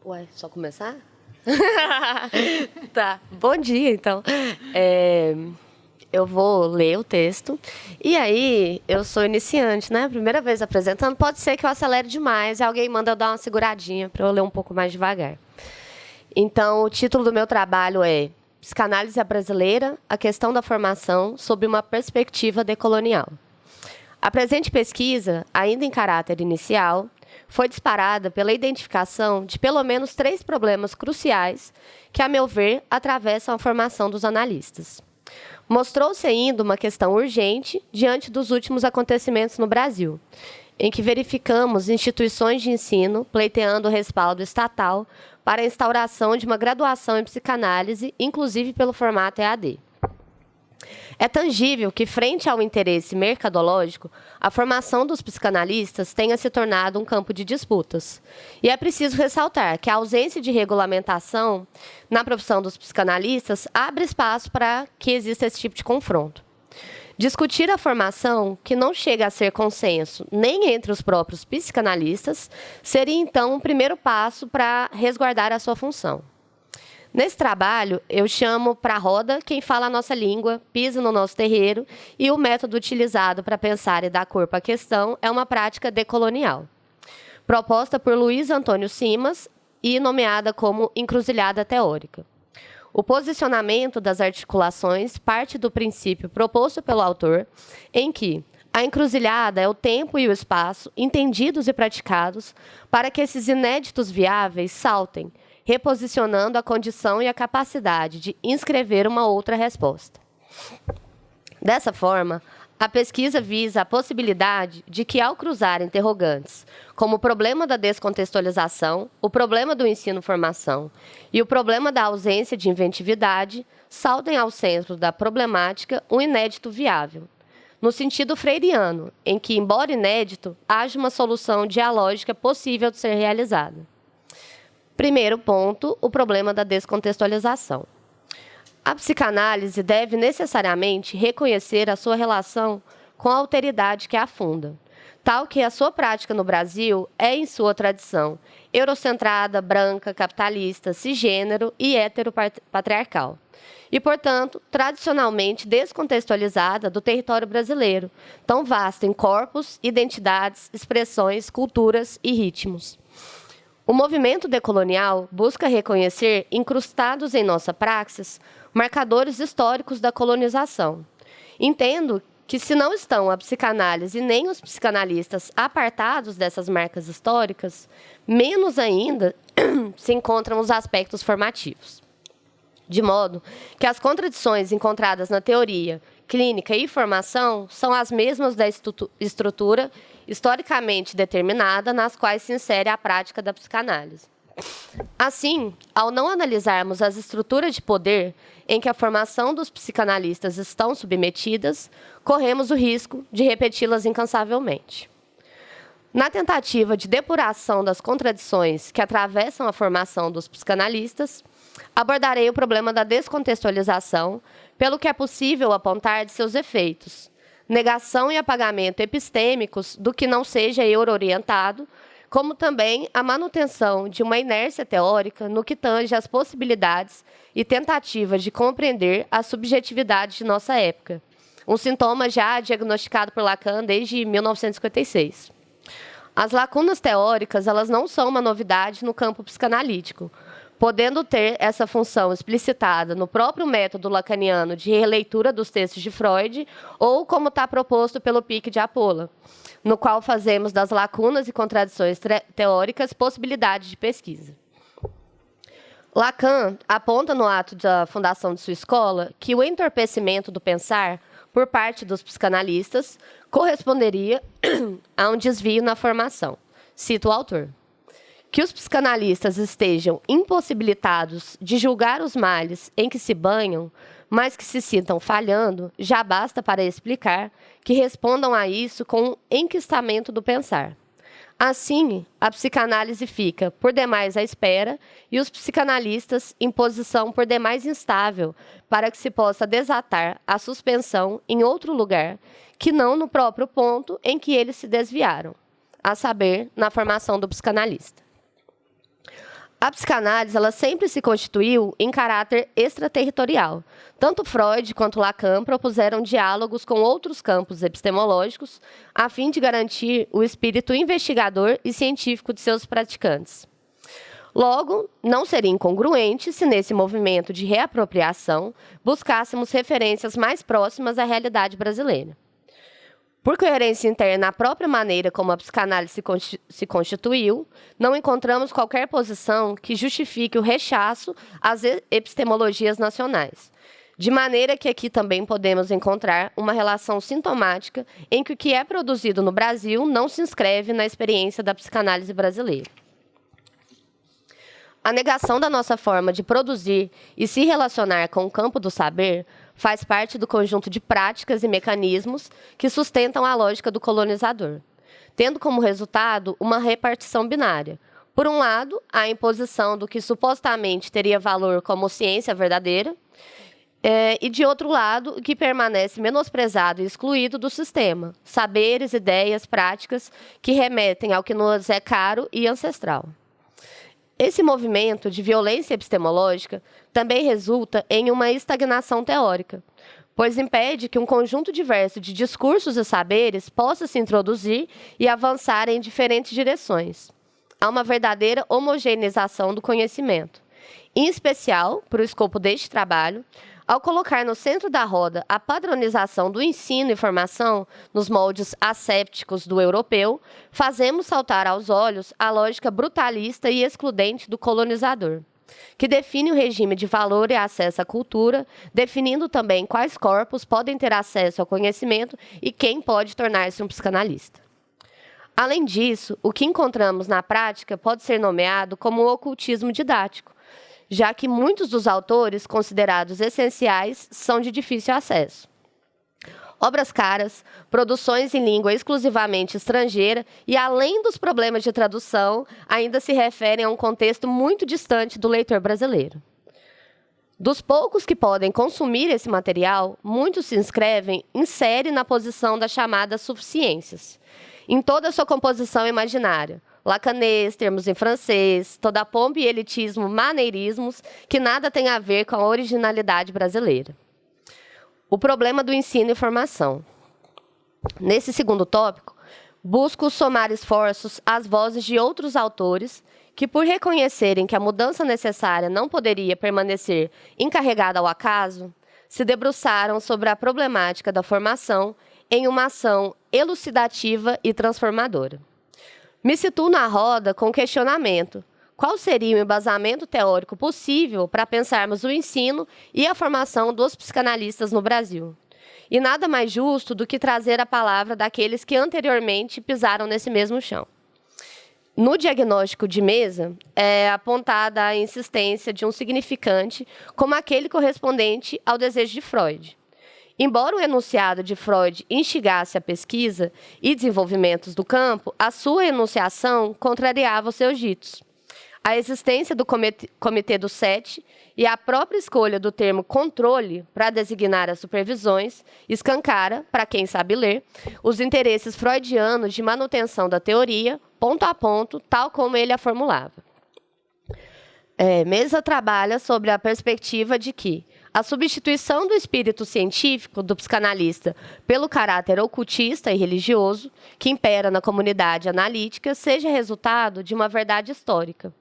Ué, só começar? Tá, bom dia, então. Eu vou ler o texto. E aí, eu sou iniciante, né? Primeira vez apresentando. Pode ser que eu acelere demais e alguém manda eu dar uma seguradinha para eu ler um pouco mais devagar. Então, o título do meu trabalho é Psicanálise Brasileira, a questão da formação sob uma perspectiva decolonial. A presente pesquisa, ainda em caráter inicial, foi disparada pela identificação de pelo menos 3 problemas cruciais que, a meu ver, atravessam a formação dos analistas. Mostrou-se ainda uma questão urgente diante dos últimos acontecimentos no Brasil, em que verificamos instituições de ensino pleiteando o respaldo estatal para a instauração de uma graduação em psicanálise, inclusive pelo formato EAD. É tangível que, frente ao interesse mercadológico, a formação dos psicanalistas tenha se tornado um campo de disputas. E é preciso ressaltar que a ausência de regulamentação na profissão dos psicanalistas abre espaço para que exista esse tipo de confronto. Discutir a formação, que não chega a ser consenso nem entre os próprios psicanalistas, seria, então, um primeiro passo para resguardar a sua função. Nesse trabalho, eu chamo para a roda quem fala a nossa língua, pisa no nosso terreiro, e o método utilizado para pensar e dar corpo à questão é uma prática decolonial, proposta por Luiz Antônio Simas e nomeada como encruzilhada teórica. O posicionamento das articulações parte do princípio proposto pelo autor, em que a encruzilhada é o tempo e o espaço entendidos e praticados para que esses inéditos viáveis saltem, reposicionando a condição e a capacidade de inscrever uma outra resposta. Dessa forma, a pesquisa visa a possibilidade de que, ao cruzar interrogantes como o problema da descontextualização, o problema do ensino-formação e o problema da ausência de inventividade, saltem ao centro da problemática um inédito viável, no sentido freiriano, em que, embora inédito, haja uma solução dialógica possível de ser realizada. Primeiro ponto, o problema da descontextualização. A psicanálise deve necessariamente reconhecer a sua relação com a alteridade que a funda, tal que a sua prática no Brasil é, em sua tradição, eurocentrada, branca, capitalista, cisgênero e heteropatriarcal, e, portanto, tradicionalmente descontextualizada do território brasileiro, tão vasto em corpos, identidades, expressões, culturas e ritmos. O movimento decolonial busca reconhecer, incrustados em nossa praxis, marcadores históricos da colonização. Entendo que, se não estão a psicanálise nem os psicanalistas apartados dessas marcas históricas, menos ainda se encontram os aspectos formativos. De modo que as contradições encontradas na teoria, clínica e formação são as mesmas da estrutura historicamente determinada nas quais se insere a prática da psicanálise. Assim, ao não analisarmos as estruturas de poder em que a formação dos psicanalistas estão submetidas, corremos o risco de repeti-las incansavelmente. Na tentativa de depuração das contradições que atravessam a formação dos psicanalistas, abordarei o problema da descontextualização, pelo que é possível apontar de seus efeitos, negação e apagamento epistêmicos do que não seja euro-orientado, como também a manutenção de uma inércia teórica no que tange às possibilidades e tentativas de compreender a subjetividade de nossa época, um sintoma já diagnosticado por Lacan desde 1956. As lacunas teóricas, elas não são uma novidade no campo psicanalítico, podendo ter essa função explicitada no próprio método lacaniano de releitura dos textos de Freud, ou como está proposto pelo Pique de Apolla, no qual fazemos das lacunas e contradições teóricas possibilidade de pesquisa. Lacan aponta no ato da fundação de sua escola que o entorpecimento do pensar, por parte dos psicanalistas, corresponderia a um desvio na formação. Cito o autor. Que os psicanalistas estejam impossibilitados de julgar os males em que se banham, mas que se sintam falhando, já basta para explicar que respondam a isso com um enquistamento do pensar. Assim, a psicanálise fica, por demais, à espera, e os psicanalistas em posição por demais instável, para que se possa desatar a suspensão em outro lugar, que não no próprio ponto em que eles se desviaram, a saber, na formação do psicanalista. A psicanálise ela sempre se constituiu em caráter extraterritorial. Tanto Freud quanto Lacan propuseram diálogos com outros campos epistemológicos a fim de garantir o espírito investigador e científico de seus praticantes. Logo, não seria incongruente se nesse movimento de reapropriação buscássemos referências mais próximas à realidade brasileira. Por coerência interna à própria maneira como a psicanálise se constituiu, não encontramos qualquer posição que justifique o rechaço às epistemologias nacionais. De maneira que aqui também podemos encontrar uma relação sintomática em que o que é produzido no Brasil não se inscreve na experiência da psicanálise brasileira. A negação da nossa forma de produzir e se relacionar com o campo do saber faz parte do conjunto de práticas e mecanismos que sustentam a lógica do colonizador, tendo como resultado uma repartição binária. Por um lado, a imposição do que supostamente teria valor como ciência verdadeira, e, de outro lado, o que permanece menosprezado e excluído do sistema, saberes, ideias, práticas que remetem ao que nos é caro e ancestral. Esse movimento de violência epistemológica também resulta em uma estagnação teórica, pois impede que um conjunto diverso de discursos e saberes possa se introduzir e avançar em diferentes direções. Há uma verdadeira homogeneização do conhecimento. Em especial, para o escopo deste trabalho, ao colocar no centro da roda a padronização do ensino e formação nos moldes assépticos do europeu, fazemos saltar aos olhos a lógica brutalista e excludente do colonizador, que define o regime de valor e acesso à cultura, definindo também quais corpos podem ter acesso ao conhecimento e quem pode tornar-se um psicanalista. Além disso, o que encontramos na prática pode ser nomeado como o ocultismo didático, já que muitos dos autores considerados essenciais são de difícil acesso. Obras caras, produções em língua exclusivamente estrangeira e, além dos problemas de tradução, ainda se referem a um contexto muito distante do leitor brasileiro. Dos poucos que podem consumir esse material, muitos se inscrevem em série na posição das chamadas suficiências, em toda a sua composição imaginária, lacanês, termos em francês, toda a pompa e elitismo, maneirismos, que nada tem a ver com a originalidade brasileira. O problema do ensino e formação. Nesse segundo tópico, busco somar esforços às vozes de outros autores que, por reconhecerem que a mudança necessária não poderia permanecer encarregada ao acaso, se debruçaram sobre a problemática da formação em uma ação elucidativa e transformadora. Me situo na roda com o questionamento: qual seria o embasamento teórico possível para pensarmos o ensino e a formação dos psicanalistas no Brasil? E nada mais justo do que trazer a palavra daqueles que anteriormente pisaram nesse mesmo chão. No diagnóstico de mesa, é apontada a insistência de um significante como aquele correspondente ao desejo de Freud. Embora o enunciado de Freud instigasse a pesquisa e desenvolvimentos do campo, a sua enunciação contrariava os seus ditos. A existência do Comitê do Sete e a própria escolha do termo controle para designar as supervisões escancara, para quem sabe ler, os interesses freudianos de manutenção da teoria, ponto a ponto, tal como ele a formulava. Mesa trabalha sobre a perspectiva de que a substituição do espírito científico do psicanalista pelo caráter ocultista e religioso, que impera na comunidade analítica, seja resultado de uma verdade histórica,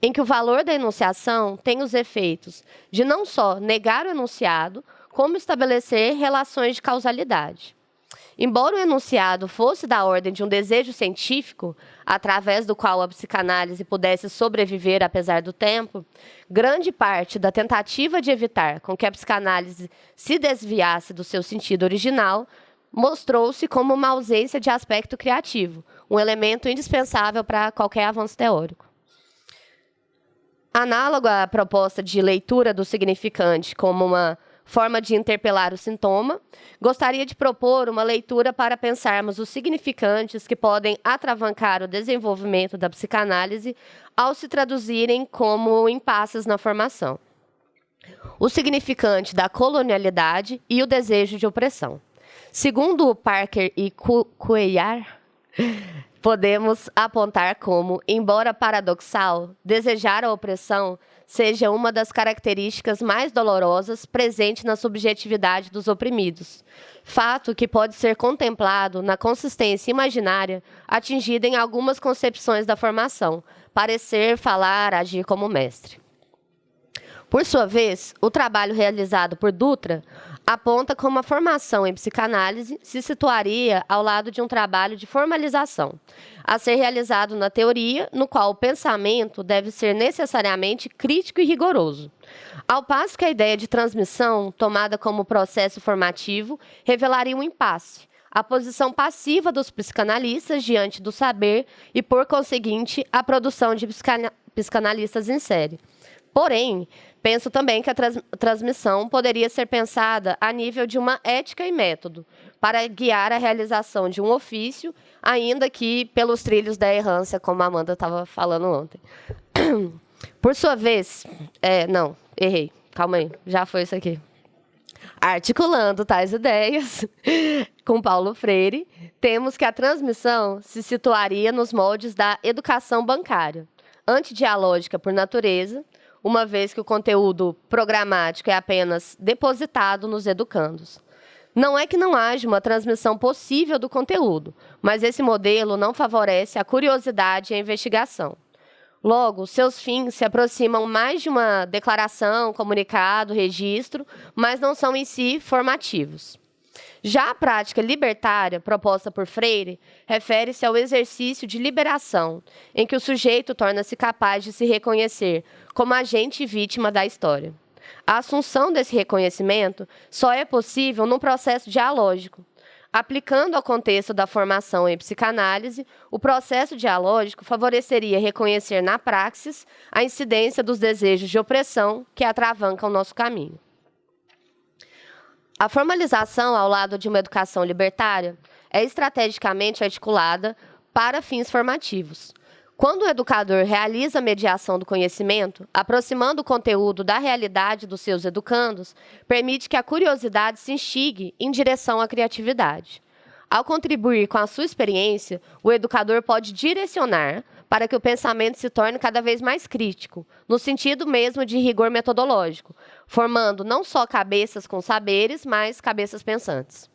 em que o valor da enunciação tem os efeitos de não só negar o enunciado, como estabelecer relações de causalidade. Embora o enunciado fosse da ordem de um desejo científico, através do qual a psicanálise pudesse sobreviver apesar do tempo, grande parte da tentativa de evitar com que a psicanálise se desviasse do seu sentido original mostrou-se como uma ausência de aspecto criativo, um elemento indispensável para qualquer avanço teórico. Análogo à proposta de leitura do significante como uma forma de interpelar o sintoma, gostaria de propor uma leitura para pensarmos os significantes que podem atravancar o desenvolvimento da psicanálise ao se traduzirem como impasses na formação. O significante da colonialidade e o desejo de opressão. Segundo Parker e Cuellar, podemos apontar como, embora paradoxal, desejar a opressão seja uma das características mais dolorosas presente na subjetividade dos oprimidos. Fato que pode ser contemplado na consistência imaginária atingida em algumas concepções da formação, parecer, falar, agir como mestre. Por sua vez, o trabalho realizado por Dutra aponta como a formação em psicanálise se situaria ao lado de um trabalho de formalização, a ser realizado na teoria, no qual o pensamento deve ser necessariamente crítico e rigoroso. Ao passo que a ideia de transmissão, tomada como processo formativo, revelaria um impasse, a posição passiva dos psicanalistas diante do saber e, por conseguinte, a produção de psicanalistas em série. Porém, penso também que a transmissão poderia ser pensada a nível de uma ética e método, para guiar a realização de um ofício, ainda que pelos trilhos da errância, como a Amanda estava falando ontem. Por sua vez... não, errei. Calma aí, já foi isso aqui. Articulando tais ideias com Paulo Freire, temos que a transmissão se situaria nos moldes da educação bancária, antidialógica por natureza, uma vez que o conteúdo programático é apenas depositado nos educandos. Não é que não haja uma transmissão possível do conteúdo, mas esse modelo não favorece a curiosidade e a investigação. Logo, seus fins se aproximam mais de uma declaração, comunicado, registro, mas não são em si formativos. Já a prática libertária, proposta por Freire, refere-se ao exercício de liberação, em que o sujeito torna-se capaz de se reconhecer como agente e vítima da história. A assunção desse reconhecimento só é possível num processo dialógico. Aplicando ao contexto da formação em psicanálise, o processo dialógico favoreceria reconhecer na praxis a incidência dos desejos de opressão que atravancam o nosso caminho. A formalização ao lado de uma educação libertária é estrategicamente articulada para fins formativos. Quando o educador realiza a mediação do conhecimento, aproximando o conteúdo da realidade dos seus educandos, permite que a curiosidade se instigue em direção à criatividade. Ao contribuir com a sua experiência, o educador pode direcionar para que o pensamento se torne cada vez mais crítico, no sentido mesmo de rigor metodológico, formando não só cabeças com saberes, mas cabeças pensantes.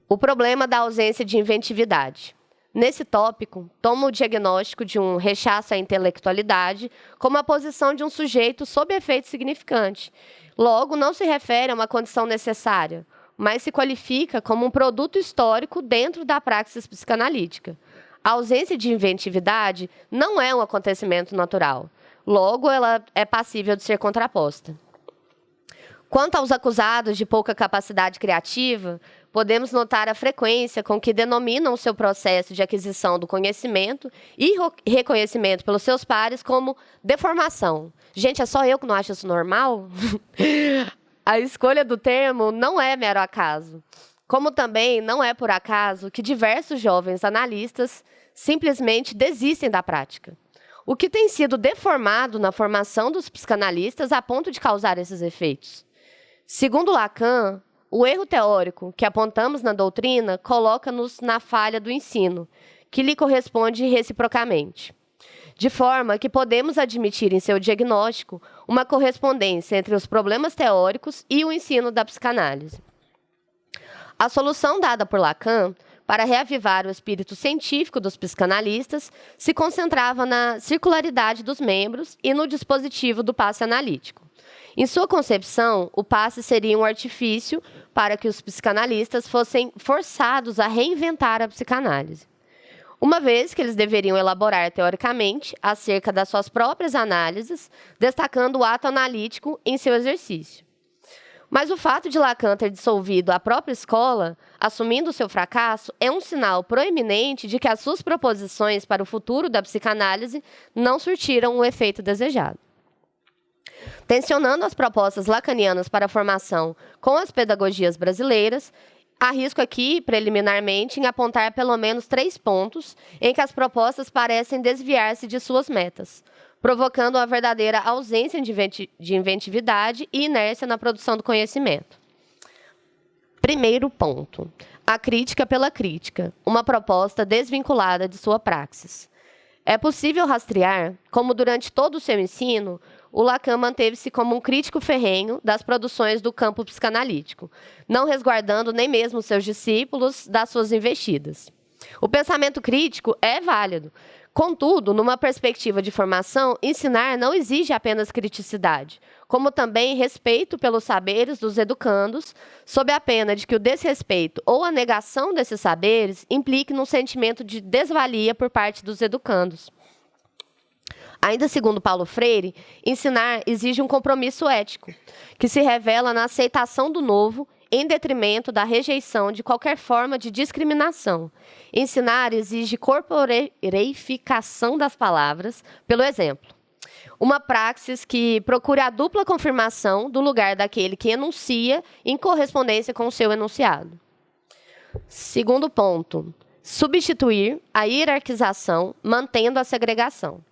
O problema da ausência de inventividade. Nesse tópico, tomo o diagnóstico de um rechaço à intelectualidade como a posição de um sujeito sob efeito significante. Logo, não se refere a uma condição necessária, mas se qualifica como um produto histórico dentro da praxis psicanalítica. A ausência de inventividade não é um acontecimento natural. Logo, ela é passível de ser contraposta. Quanto aos acusados de pouca capacidade criativa, podemos notar a frequência com que denominam o seu processo de aquisição do conhecimento e reconhecimento pelos seus pares como deformação. Gente, é só eu que não acho isso normal? A escolha do termo não é mero acaso. Como também não é por acaso que diversos jovens analistas simplesmente desistem da prática. O que tem sido deformado na formação dos psicanalistas a ponto de causar esses efeitos? Segundo Lacan, o erro teórico que apontamos na doutrina coloca-nos na falha do ensino, que lhe corresponde reciprocamente. De forma que podemos admitir em seu diagnóstico uma correspondência entre os problemas teóricos e o ensino da psicanálise. A solução dada por Lacan para reavivar o espírito científico dos psicanalistas se concentrava na circularidade dos membros e no dispositivo do passe analítico. Em sua concepção, o passe seria um artifício para que os psicanalistas fossem forçados a reinventar a psicanálise, uma vez que eles deveriam elaborar teoricamente acerca das suas próprias análises, destacando o ato analítico em seu exercício. Mas o fato de Lacan ter dissolvido a própria escola, assumindo seu fracasso, é um sinal proeminente de que as suas proposições para o futuro da psicanálise não surtiram o efeito desejado. Tensionando as propostas lacanianas para a formação com as pedagogias brasileiras, arrisco aqui, preliminarmente, em apontar pelo menos 3 pontos em que as propostas parecem desviar-se de suas metas, provocando uma verdadeira ausência de inventividade e inércia na produção do conhecimento. Primeiro ponto. A crítica pela crítica, uma proposta desvinculada de sua praxis. É possível rastrear como, durante todo o seu ensino, o Lacan manteve-se como um crítico ferrenho das produções do campo psicanalítico, não resguardando nem mesmo seus discípulos das suas investidas. O pensamento crítico é válido. Contudo, numa perspectiva de formação, ensinar não exige apenas criticidade, como também respeito pelos saberes dos educandos, sob a pena de que o desrespeito ou a negação desses saberes implique num sentimento de desvalia por parte dos educandos. Ainda segundo Paulo Freire, ensinar exige um compromisso ético, que se revela na aceitação do novo em detrimento da rejeição de qualquer forma de discriminação. Ensinar exige corporeificação das palavras, pelo exemplo. Uma praxis que procura a dupla confirmação do lugar daquele que enuncia em correspondência com o seu enunciado. Segundo ponto, substituir a hierarquização, mantendo a segregação.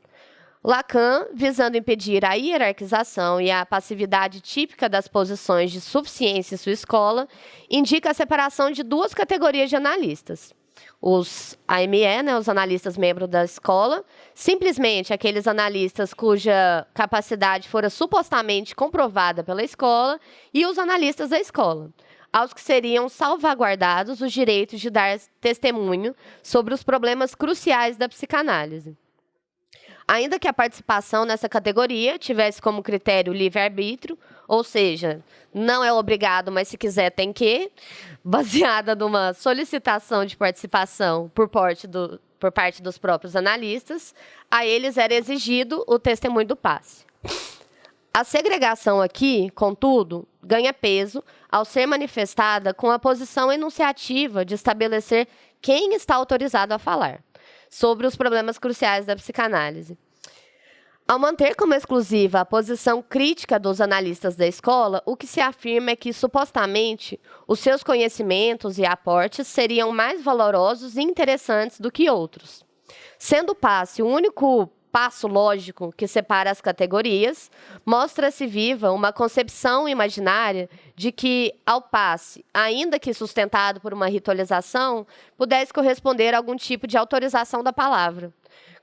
Lacan, visando impedir a hierarquização e a passividade típica das posições de suficiência em sua escola, indica a separação de duas categorias de analistas. Os AME, os analistas membros da escola, simplesmente aqueles analistas cuja capacidade fora supostamente comprovada pela escola, e os analistas da escola, aos que seriam salvaguardados os direitos de dar testemunho sobre os problemas cruciais da psicanálise. Ainda que a participação nessa categoria tivesse como critério livre-arbítrio, ou seja, não é obrigado, mas se quiser tem que, baseada numa solicitação de participação por parte dos próprios analistas, a eles era exigido o testemunho do passe. A segregação aqui, contudo, ganha peso ao ser manifestada com a posição enunciativa de estabelecer quem está autorizado a falar sobre os problemas cruciais da psicanálise. Ao manter como exclusiva a posição crítica dos analistas da escola, o que se afirma é que, supostamente, os seus conhecimentos e aportes seriam mais valorosos e interessantes do que outros. Sendo o passe o único passo lógico que separa as categorias, mostra-se viva uma concepção imaginária de que, ao passe, ainda que sustentado por uma ritualização, pudesse corresponder a algum tipo de autorização da palavra,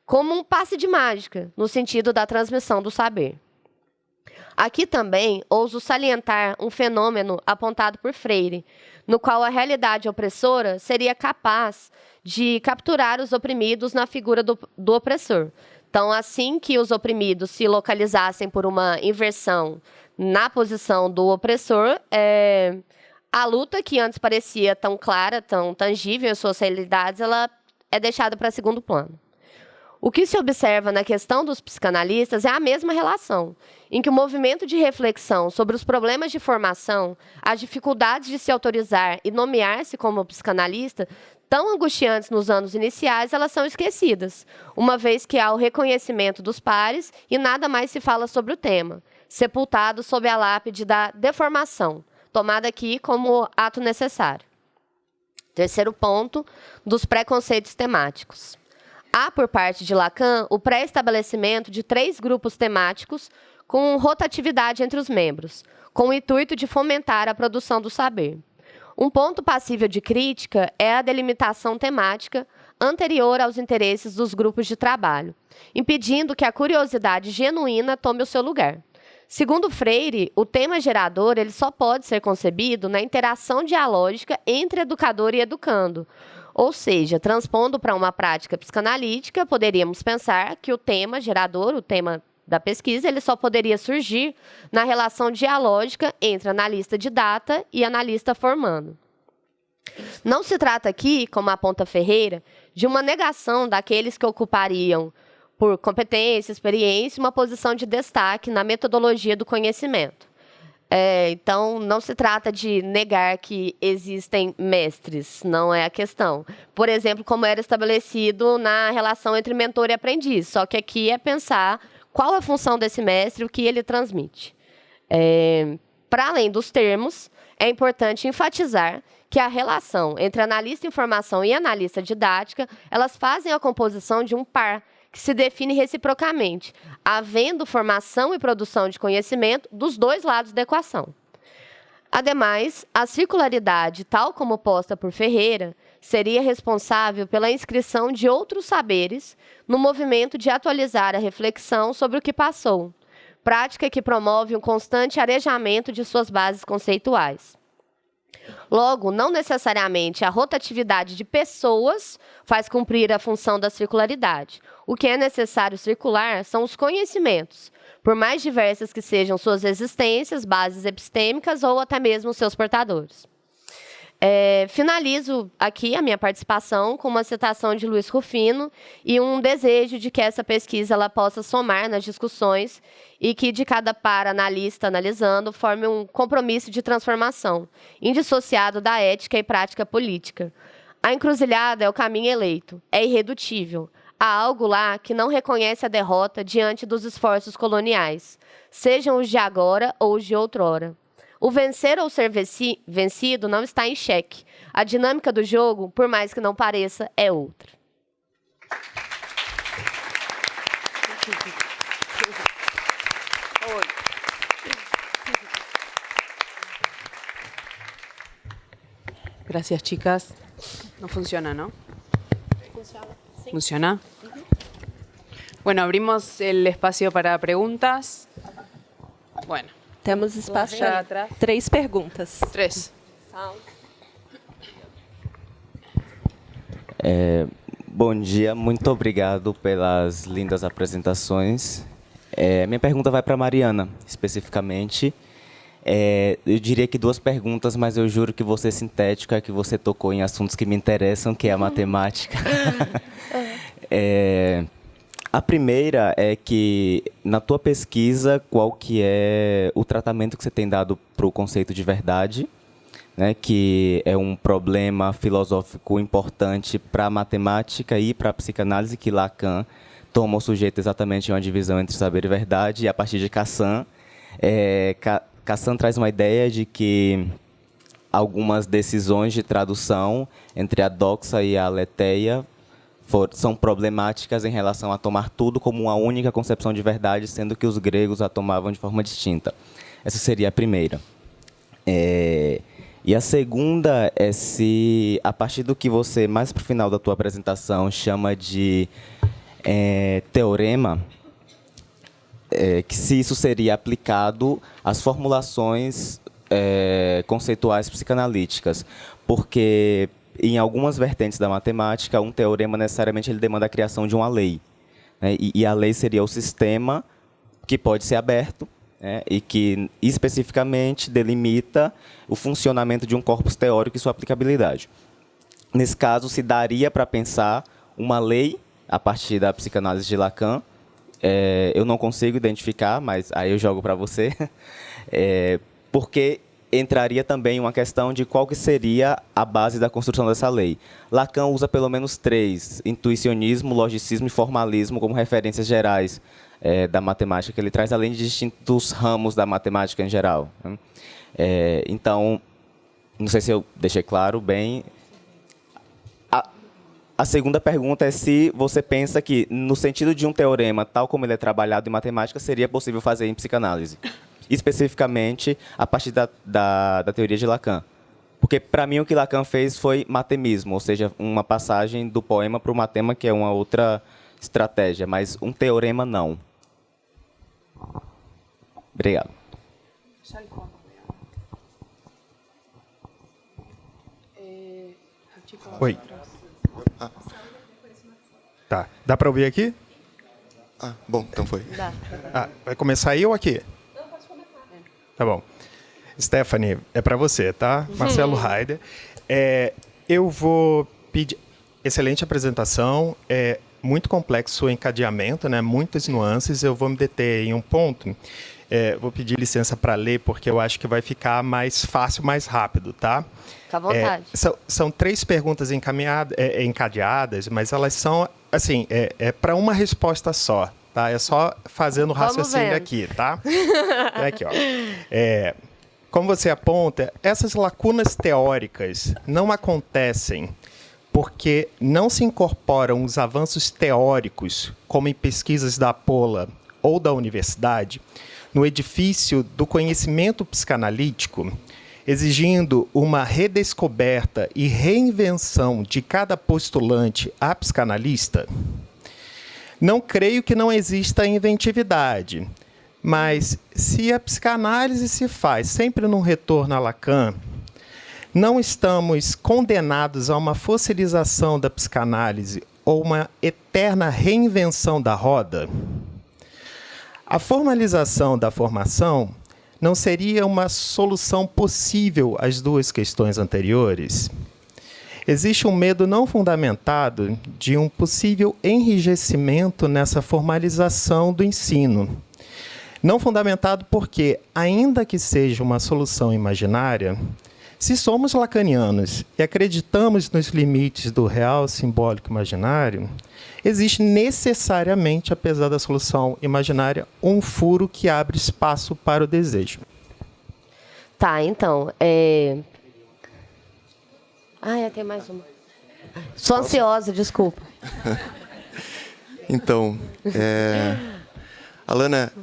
como um passe de mágica, no sentido da transmissão do saber. Aqui também ouso salientar um fenômeno apontado por Freire, no qual a realidade opressora seria capaz de capturar os oprimidos na figura do opressor. Então, assim que os oprimidos se localizassem por uma inversão na posição do opressor, a luta que antes parecia tão clara, tão tangível em suas realidades, ela é deixada para segundo plano. O que se observa na questão dos psicanalistas é a mesma relação, em que o movimento de reflexão sobre os problemas de formação, as dificuldades de se autorizar e nomear-se como psicanalista, tão angustiantes nos anos iniciais, elas são esquecidas, uma vez que há o reconhecimento dos pares e nada mais se fala sobre o tema, sepultado sob a lápide da deformação, tomada aqui como ato necessário. Terceiro ponto, dos preconceitos temáticos. Há, por parte de Lacan, o pré-estabelecimento de 3 grupos temáticos com rotatividade entre os membros, com o intuito de fomentar a produção do saber. Um ponto passível de crítica é a delimitação temática anterior aos interesses dos grupos de trabalho, impedindo que a curiosidade genuína tome o seu lugar. Segundo Freire, o tema gerador ele só pode ser concebido na interação dialógica entre educador e educando. Ou seja, transpondo para uma prática psicanalítica, poderíamos pensar que o tema gerador, o tema da pesquisa, ele só poderia surgir na relação dialógica entre analista de data e analista formando. Não se trata aqui, como aponta Ferreira, de uma negação daqueles que ocupariam, por competência, experiência, uma posição de destaque na metodologia do conhecimento. Então, não se trata de negar que existem mestres, não é a questão. Por exemplo, como era estabelecido na relação entre mentor e aprendiz, só que aqui é pensar qual é a função desse mestre, o que ele transmite. Para além dos termos, é importante enfatizar que a relação entre analista em formação e analista didática, elas fazem a composição de um par que se define reciprocamente, havendo formação e produção de conhecimento dos dois lados da equação. Ademais, a circularidade, tal como posta por Ferreira, seria responsável pela inscrição de outros saberes no movimento de atualizar a reflexão sobre o que passou, prática que promove um constante arejamento de suas bases conceituais. Logo, não necessariamente a rotatividade de pessoas faz cumprir a função da circularidade. O que é necessário circular são os conhecimentos, por mais diversas que sejam suas existências, bases epistêmicas ou até mesmo seus portadores. Finalizo aqui a minha participação com uma citação de Luiz Rufino e um desejo de que essa pesquisa ela possa somar nas discussões e que de cada par analista analisando forme um compromisso de transformação, indissociado da ética e prática política. A encruzilhada é o caminho eleito, é irredutível. Há algo lá que não reconhece a derrota diante dos esforços coloniais, sejam os de agora ou os de outrora. O vencer ou ser vencido não está em xeque. A dinâmica do jogo, por mais que não pareça, é outra. Gracias, chicas. No funciona, ¿no? Funciona. ¿Funciona? Bueno, abrimos el espacio para preguntas. Bueno. Temos espaço Já para atrás. 3 perguntas. 3. Bom dia, muito obrigado pelas lindas apresentações. Minha pergunta vai para a Mariana, especificamente. Eu diria que 2 perguntas, mas eu juro que vou ser sintética, que você tocou em assuntos que me interessam, que é a matemática. A primeira é que, na tua pesquisa, qual que é o tratamento que você tem dado para o conceito de verdade, né, que é um problema filosófico importante para a matemática e para a psicanálise, que Lacan toma o sujeito exatamente em uma divisão entre saber e verdade, e a partir de Cassan, Cassan traz uma ideia de que algumas decisões de tradução entre a doxa e a aletheia são problemáticas em relação a tomar tudo como uma única concepção de verdade, sendo que os gregos a tomavam de forma distinta. Essa seria a primeira. E a segunda é se, a partir do que você, mais para o final da tua apresentação, chama de teorema, que se isso seria aplicado às formulações conceituais psicanalíticas, porque em algumas vertentes da matemática, um teorema necessariamente ele demanda a criação de uma lei, né? E a lei seria o sistema que pode ser aberto, né? E que especificamente delimita o funcionamento de um corpus teórico e sua aplicabilidade. Nesse caso, se daria para pensar uma lei a partir da psicanálise de Lacan. Eu não consigo identificar, mas aí eu jogo para você, porque entraria também uma questão de qual que seria a base da construção dessa lei. Lacan usa pelo menos 3, intuicionismo, logicismo e formalismo, como referências gerais da matemática que ele traz, além de distintos ramos da matemática em geral. Então, não sei se eu deixei claro bem. A segunda pergunta é se você pensa que, no sentido de um teorema, tal como ele é trabalhado em matemática, seria possível fazer em psicanálise. Especificamente a partir da teoria de Lacan. Porque, para mim, o que Lacan fez foi matemismo, ou seja, uma passagem do poema para o matema, que é uma outra estratégia, mas um teorema não. Obrigado. Oi. Tá. Dá para ouvir aqui? Bom, então foi. Vai começar eu aqui? Tá bom. Stephanie, é para você, tá? Marcelo Heider. Eu vou pedir... Excelente apresentação. Muito complexo o encadeamento, né? Muitas nuances. Eu vou me deter em um ponto. Vou pedir licença para ler, porque eu acho que vai ficar mais fácil, mais rápido, tá? Fica à vontade. São 3 perguntas encadeadas, mas elas são, assim, para uma resposta só. Tá? É só fazendo o raciocínio aqui, tá? Aqui, ó. Como você aponta, essas lacunas teóricas não acontecem porque não se incorporam os avanços teóricos, como em pesquisas da Pola ou da universidade, no edifício do conhecimento psicanalítico, exigindo uma redescoberta e reinvenção de cada postulante a psicanalista? Não creio que não exista inventividade, mas se a psicanálise se faz sempre num retorno a Lacan, não estamos condenados a uma fossilização da psicanálise ou uma eterna reinvenção da roda? A formalização da formação não seria uma solução possível às duas questões anteriores? Existe um medo não fundamentado de um possível enrijecimento nessa formalização do ensino. Não fundamentado porque, ainda que seja uma solução imaginária, se somos lacanianos e acreditamos nos limites do real simbólico imaginário, existe necessariamente, apesar da solução imaginária, um furo que abre espaço para o desejo. Tá, então. Tem mais uma. Sou ansiosa, desculpa. Então, Alana,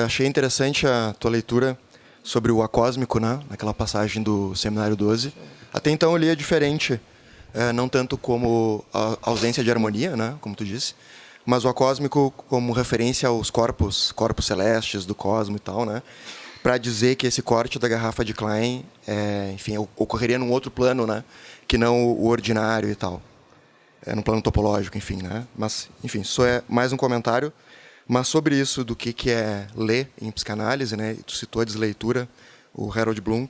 achei interessante a tua leitura sobre o acósmico, né? Naquela passagem do Seminário 12. Até então eu lia diferente, não tanto como a ausência de harmonia, né? Como tu disse, mas o acósmico como referência aos corpos celestes do cosmo e tal, né? Para dizer que esse corte da garrafa de Klein, enfim, ocorreria num outro plano, né? Que não o ordinário e tal. No plano topológico, enfim, né? Mas, enfim, isso é mais um comentário. Mas sobre isso, do que é ler em psicanálise, né? Tu citou a desleitura, o Harold Bloom.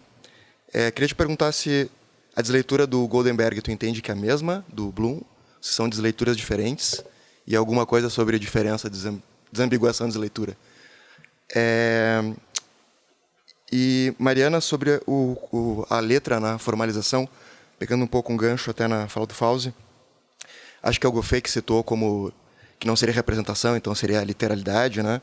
Queria te perguntar se a desleitura do Goldenberg, tu entende que é a mesma do Bloom? Se são desleituras diferentes? E alguma coisa sobre a diferença, desambiguação de desleitura? E, Mariana, sobre a letra na formalização, pegando um pouco um gancho até na fala do Fauzi, acho que é o Goffey que citou como que não seria representação, então seria a literalidade, né?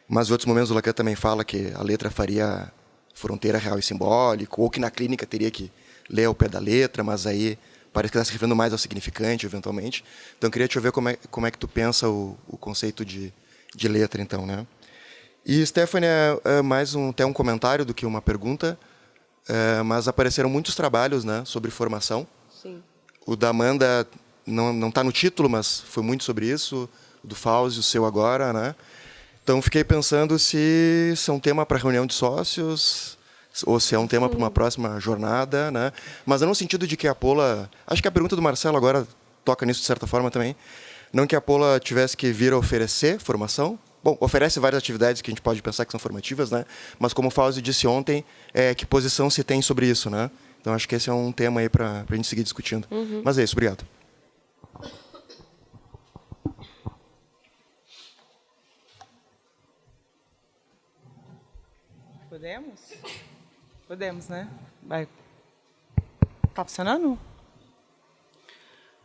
Mas em outros momentos o Lacan também fala que a letra faria fronteira real e simbólico, ou que na clínica teria que ler ao pé da letra, mas aí parece que está se referindo mais ao significante, eventualmente. Então, queria te ver como é que tu pensa o conceito de letra, então, né? E, Stephanie, mais até um comentário do que uma pergunta, mas apareceram muitos trabalhos, né, sobre formação. Sim. O da Amanda não está no título, mas foi muito sobre isso, o do Fauzi, o seu agora, né? Então, fiquei pensando se é um tema para reunião de sócios, ou se é um tema para uma próxima jornada, né? Mas não no sentido de que a Paula... Acho que a pergunta do Marcelo agora toca nisso de certa forma também. Não que a Paula tivesse que vir a oferecer formação. Bom, oferece várias atividades que a gente pode pensar que são formativas, né? Mas como o Fauzi disse ontem, que posição se tem sobre isso, né? Então, acho que esse é um tema aí para a gente seguir discutindo. Mas é isso, obrigado. Podemos? Podemos, né? Vai. Tá funcionando?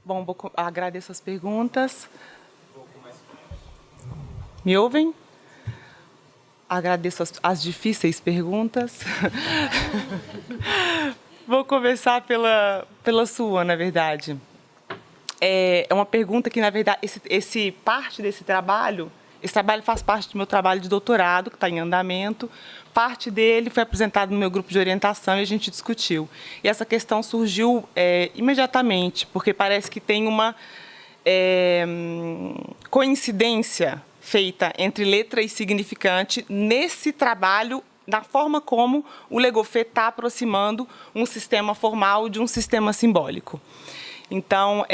Bom, agradeço as perguntas. Me ouvem? Agradeço as difíceis perguntas. Vou começar pela sua, na verdade. É uma pergunta que, na verdade, parte desse trabalho... Esse trabalho faz parte do meu trabalho de doutorado, que está em andamento. Parte dele foi apresentado no meu grupo de orientação e a gente discutiu. E essa questão surgiu imediatamente, porque parece que tem uma coincidência feita entre letra e significante nesse trabalho, na forma como o Le Goffet está aproximando um sistema formal de um sistema simbólico. Então,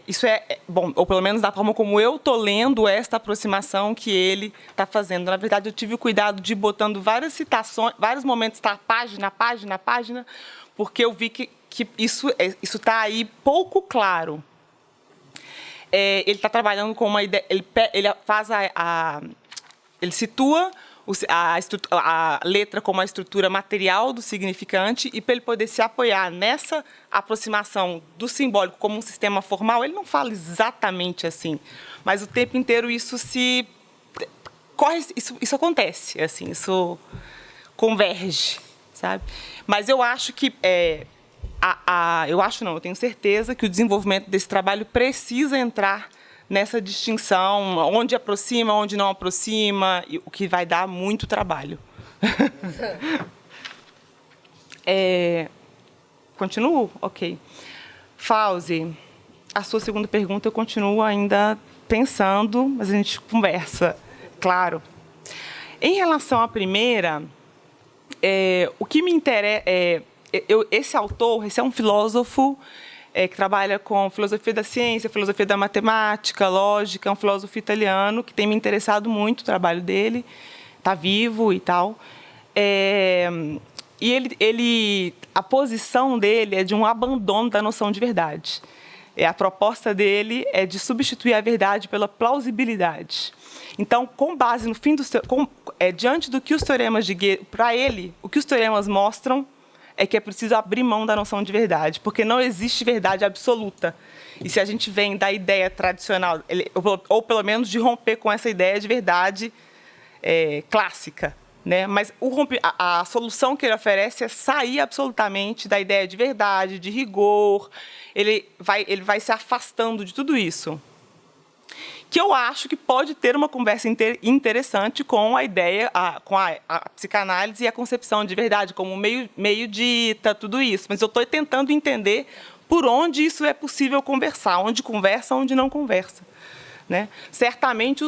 isso bom, ou pelo menos da forma como eu estou lendo esta aproximação que ele está fazendo. Na verdade, eu tive o cuidado de ir botando várias citações, vários momentos, tá, página, porque eu vi que isso está aí pouco claro. Ele está trabalhando com uma ideia, ele situa a letra como a estrutura material do significante, e para ele poder se apoiar nessa aproximação do simbólico como um sistema formal, ele não fala exatamente assim, mas o tempo inteiro isso acontece, assim, isso converge, sabe? Mas eu acho que eu tenho certeza que o desenvolvimento desse trabalho precisa entrar nessa distinção, onde aproxima, onde não aproxima, o que vai dar muito trabalho. Continuo? Ok. Fauzi, a sua segunda pergunta eu continuo ainda pensando, mas a gente conversa, claro. Em relação à primeira, o que me interessa... esse autor, esse é um filósofo que trabalha com filosofia da ciência, filosofia da matemática, lógica, é um filósofo italiano que tem me interessado muito o trabalho dele, está vivo e tal. E a posição dele é de um abandono da noção de verdade. A proposta dele é de substituir a verdade pela plausibilidade. Então, com base no fim diante do que os teoremas de Gödel, para ele, o que os teoremas mostram é que é preciso abrir mão da noção de verdade, porque não existe verdade absoluta. E se a gente vem da ideia tradicional, ou pelo menos de romper com essa ideia de verdade clássica, né? Mas a solução que ele oferece é sair absolutamente da ideia de verdade, de rigor. Ele vai se afastando de tudo isso. Que eu acho que pode ter uma conversa interessante com a ideia, com a psicanálise e a concepção de verdade, como meio dita, tudo isso. Mas eu estou tentando entender por onde isso é possível conversar, onde conversa, onde não conversa. Né? Certamente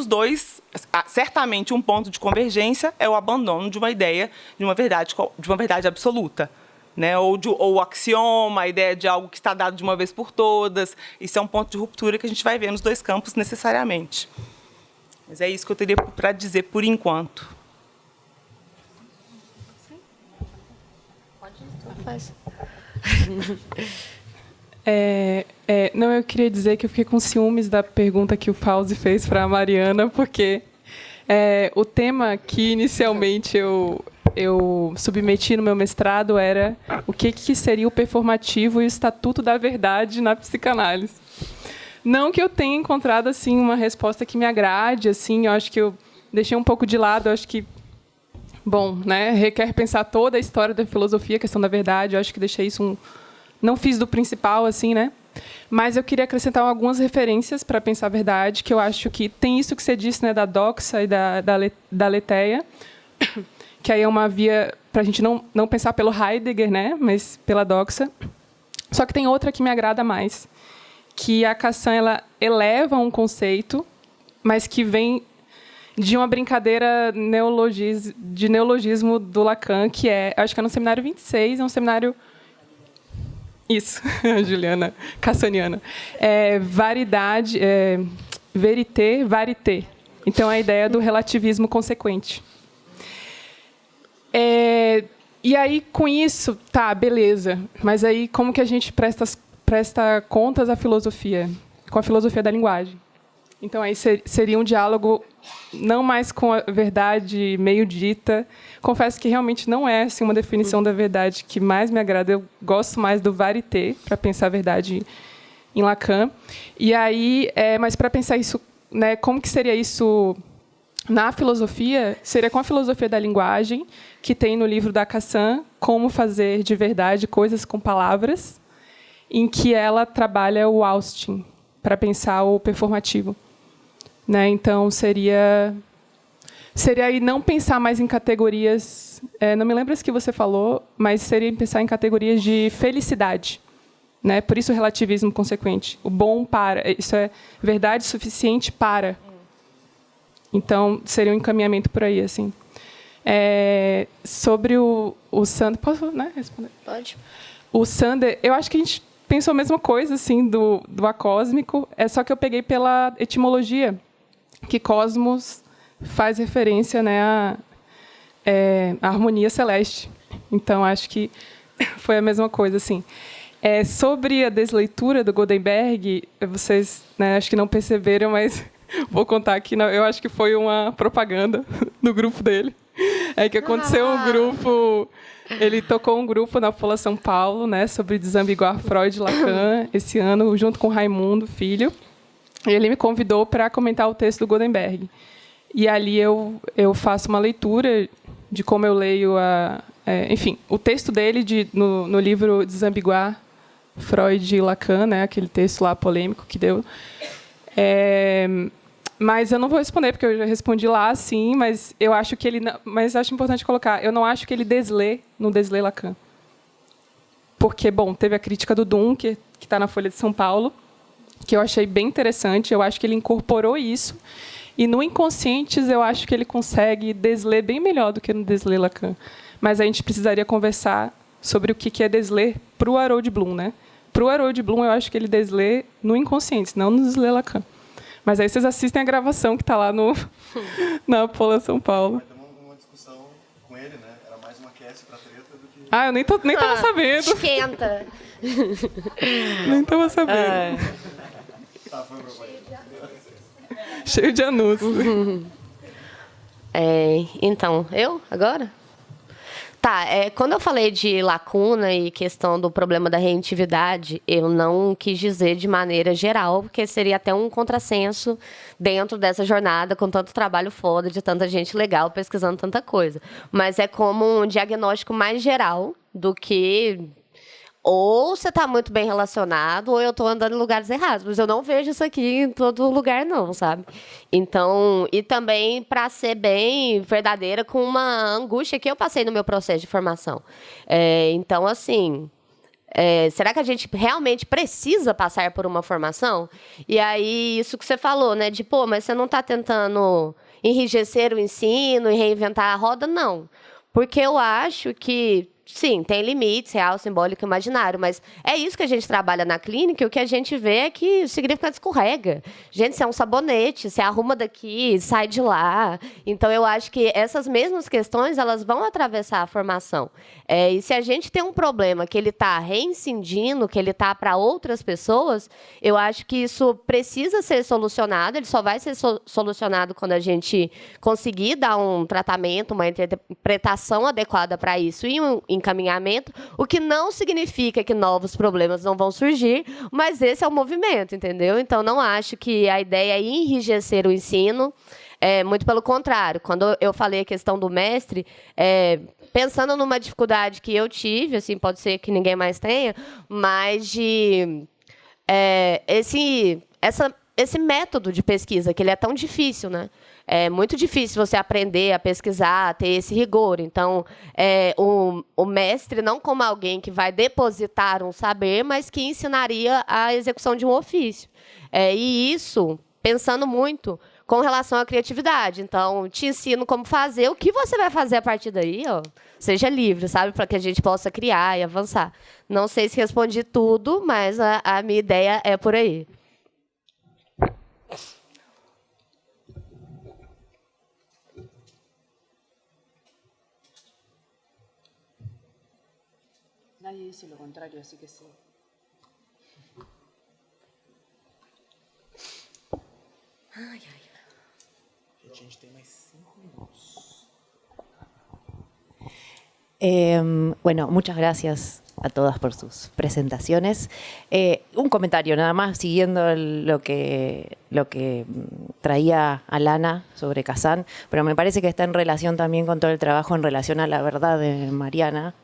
um ponto de convergência é o abandono de uma ideia de uma verdade absoluta, né? Ou o axioma, a ideia de algo que está dado de uma vez por todas. Isso é um ponto de ruptura que a gente vai ver nos dois campos necessariamente. Mas é isso que eu teria para dizer por enquanto. Faz. Não, eu queria dizer que eu fiquei com ciúmes da pergunta que o Fauzi fez para a Mariana, porque o tema que inicialmente eu submeti no meu mestrado era o que seria o performativo e o estatuto da verdade na psicanálise. Não que eu tenha encontrado assim uma resposta que me agrade, assim, eu acho que eu deixei um pouco de lado, eu acho que né, requer pensar toda a história da filosofia, a questão da verdade, eu acho que deixei isso não fiz do principal, assim, né? Mas eu queria acrescentar algumas referências para pensar a verdade, que eu acho que tem isso que você disse, né, da doxa e da letéia, que aí é uma via para a gente não pensar pelo Heidegger, né, mas pela doxa. Só que tem outra que me agrada mais, que a Cassan ela eleva um conceito, mas que vem de uma brincadeira de neologismo do Lacan, que acho que é no seminário 26, é um seminário... Isso, Juliana Cassaniana. Variedade, verité, varité. Então, a ideia do relativismo consequente. E aí, com isso, tá, beleza. Mas aí, como que a gente presta contas à filosofia? Com a filosofia da linguagem. Então, aí seria um diálogo não mais com a verdade meio dita. Confesso que realmente não é assim, uma definição da verdade que mais me agrada. Eu gosto mais do varité, para pensar a verdade em Lacan. E aí, mas para pensar isso, né, como que seria isso na filosofia? Seria com a filosofia da linguagem, que tem no livro da Cassan, Como Fazer de Verdade Coisas com Palavras, em que ela trabalha o Austin, para pensar o performativo. Né? Então, seria aí não pensar mais em categorias... não me lembro se que você falou, mas seria pensar em categorias de felicidade. Né? Por isso o relativismo consequente. O bom para. Isso é verdade suficiente para. Então, seria um encaminhamento por aí. Assim. Sobre o Sander... Posso, né, responder? Pode. O Sander, eu acho que a gente pensou a mesma coisa assim, do acósmico, só que eu peguei pela etimologia, que cosmos faz referência, né, à harmonia celeste. Então, acho que foi a mesma coisa. Assim. Sobre a desleitura do Goldenberg, vocês, né, acho que não perceberam, mas vou contar aqui. Eu acho que foi uma propaganda no grupo dele. Que aconteceu um grupo... Ele tocou um grupo na Folha São Paulo, né, sobre desambiguar Freud e Lacan, esse ano, junto com Raimundo Filho. E ele me convidou para comentar o texto do Goldenberg. E ali eu faço uma leitura de como eu leio enfim, o texto dele no livro Desambiguar Freud e Lacan, né, aquele texto lá polêmico que deu. Mas eu não vou responder, porque eu já respondi lá, sim, mas eu acho que ele... Mas acho importante colocar, eu não acho que ele não deslê Lacan. porque, bom, teve a crítica do Dum, que está na Folha de São Paulo, que eu achei bem interessante. Eu acho que ele incorporou isso. E no Inconscientes, eu acho que ele consegue desler bem melhor do que no Desler Lacan. Mas a gente precisaria conversar sobre o que é desler para o Harold Bloom, né? Para o Harold Bloom, eu acho que ele deslê no Inconscientes, não no Desler Lacan. Mas aí vocês assistem a gravação que está lá na Folha São Paulo. Uma discussão com ele, né? Era mais uma QS para treta do que... Ah, eu nem tava sabendo. Esquenta. Nem tava sabendo. Cheio de anúncios. Então, eu agora? Tá, quando eu falei de lacuna e questão do problema da reentividade, eu não quis dizer de maneira geral, porque seria até um contrassenso dentro dessa jornada, com tanto trabalho foda, de tanta gente legal pesquisando tanta coisa. Mas é como um diagnóstico mais geral do que... Ou você está muito bem relacionado, ou eu estou andando em lugares errados. Mas eu não vejo isso aqui em todo lugar, não, sabe? Então, e também para ser bem verdadeira com uma angústia que eu passei no meu processo de formação. Então, assim, será que a gente realmente precisa passar por uma formação? E aí, isso que você falou, né? De, pô, mas você não está tentando enrijecer o ensino e reinventar a roda? Não. Porque eu acho que... Sim, tem limites, real, simbólico, imaginário, mas é isso que a gente trabalha na clínica e o que a gente vê é que o significado escorrega. Gente, você é um sabonete, você arruma daqui, sai de lá. Então, eu acho que essas mesmas questões, elas vão atravessar a formação. E se a gente tem um problema que ele está reincidindo, que ele está para outras pessoas, eu acho que isso precisa ser solucionado, ele só vai ser solucionado quando a gente conseguir dar um tratamento, uma interpretação adequada para isso e um encaminhamento, o que não significa que novos problemas não vão surgir, mas esse é o movimento, entendeu? Então, não acho que a ideia é enrijecer o ensino, muito pelo contrário. Quando eu falei a questão do mestre, pensando numa dificuldade que eu tive, assim, pode ser que ninguém mais tenha, mas de esse método de pesquisa, que ele é tão difícil, né? É muito difícil você aprender a pesquisar, a ter esse rigor. Então, o mestre, não como alguém que vai depositar um saber, mas que ensinaria a execução de um ofício. E isso, pensando muito com relação à criatividade. Então, te ensino como fazer. O que você vai fazer a partir daí? Ó, seja livre, sabe? Para que a gente possa criar e avançar. Não sei se respondi tudo, mas a minha ideia é por aí. Nadie dice lo contrario, así que sí. A gente tem mais 5 minutos. Bueno, muchas gracias a todas por sus presentaciones. Un comentario nada más, siguiendo lo que traía Alana sobre Kazán, pero me parece que está en relación también con todo el trabajo en relación a la verdad de Mariana.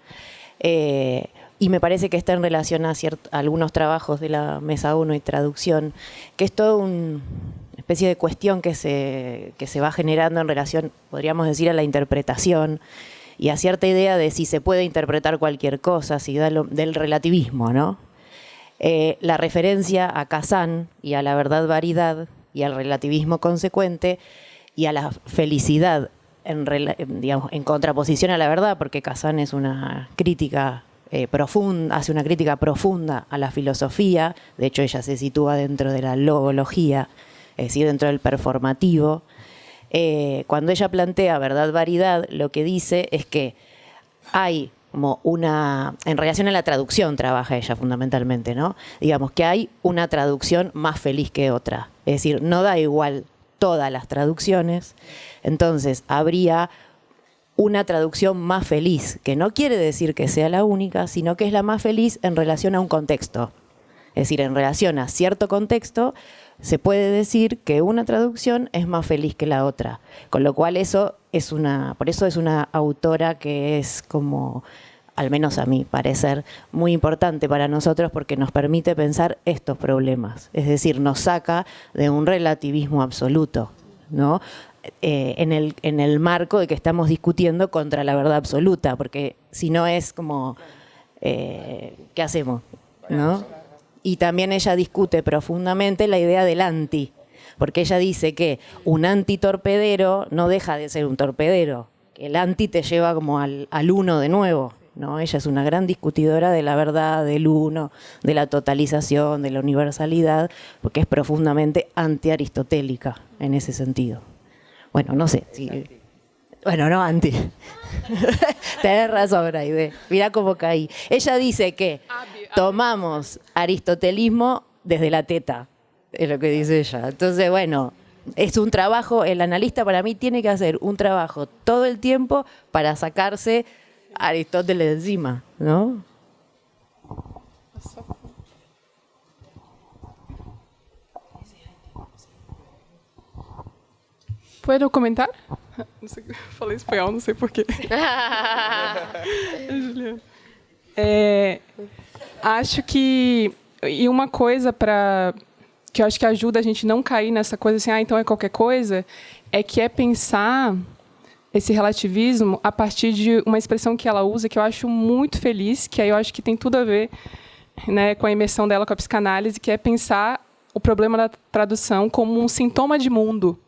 Y me parece que está en relación a algunos trabajos de la Mesa 1 y traducción, que es toda una especie de cuestión que se va generando en relación, podríamos decir, a la interpretación y a cierta idea de si se puede interpretar cualquier cosa, si del relativismo, ¿no? La referencia a Kazán y a la verdad-variedad y al relativismo consecuente y a la felicidad en contraposición a la verdad, porque Kazán es una crítica profunda, hace una crítica profunda a la filosofía. De hecho, ella se sitúa dentro de la logología, es decir, dentro del performativo. Cuando ella plantea verdad-variedad, lo que dice es que hay como en relación a la traducción trabaja ella fundamentalmente, ¿no? Digamos que hay una traducción más feliz que otra. Es decir, no da igual todas las traducciones, entonces habría una traducción más feliz, que no quiere decir que sea la única, sino que es la más feliz en relación a un contexto. Es decir, en relación a cierto contexto, se puede decir que una traducción es más feliz que la otra. Con lo cual por eso es una autora que es como, al menos a mi parecer, muy importante para nosotros porque nos permite pensar estos problemas. Es decir, nos saca de un relativismo absoluto, ¿no? En el marco de que estamos discutiendo contra la verdad absoluta, porque si no es como ¿qué hacemos? ¿No? Y también ella discute profundamente la idea del anti, porque ella dice que un antitorpedero no deja de ser un torpedero, que el anti te lleva como al uno de nuevo, ¿no? Ella es una gran discutidora de la verdad, del uno, de la totalización, de la universalidad, porque es profundamente antiaristotélica en ese sentido. Bueno, no sé. Bueno, no anti. Tenés razón, Braide. Mirá cómo caí. Ella dice que tomamos aristotelismo desde la teta, es lo que dice ella. Entonces, bueno, es un trabajo, el analista para mí tiene que hacer un trabajo todo el tiempo para sacarse a Aristóteles de encima, ¿no? ¿Puedo comentar? Não sei, falei espanhol, não sei porquê. Acho que... E uma coisa que eu acho que ajuda a gente não cair nessa coisa assim, então é qualquer coisa, é que é pensar esse relativismo a partir de uma expressão que ela usa, que eu acho muito feliz, que aí eu acho que tem tudo a ver, né, com a imersão dela com a psicanálise, que é pensar o problema da tradução como um sintoma de mundo.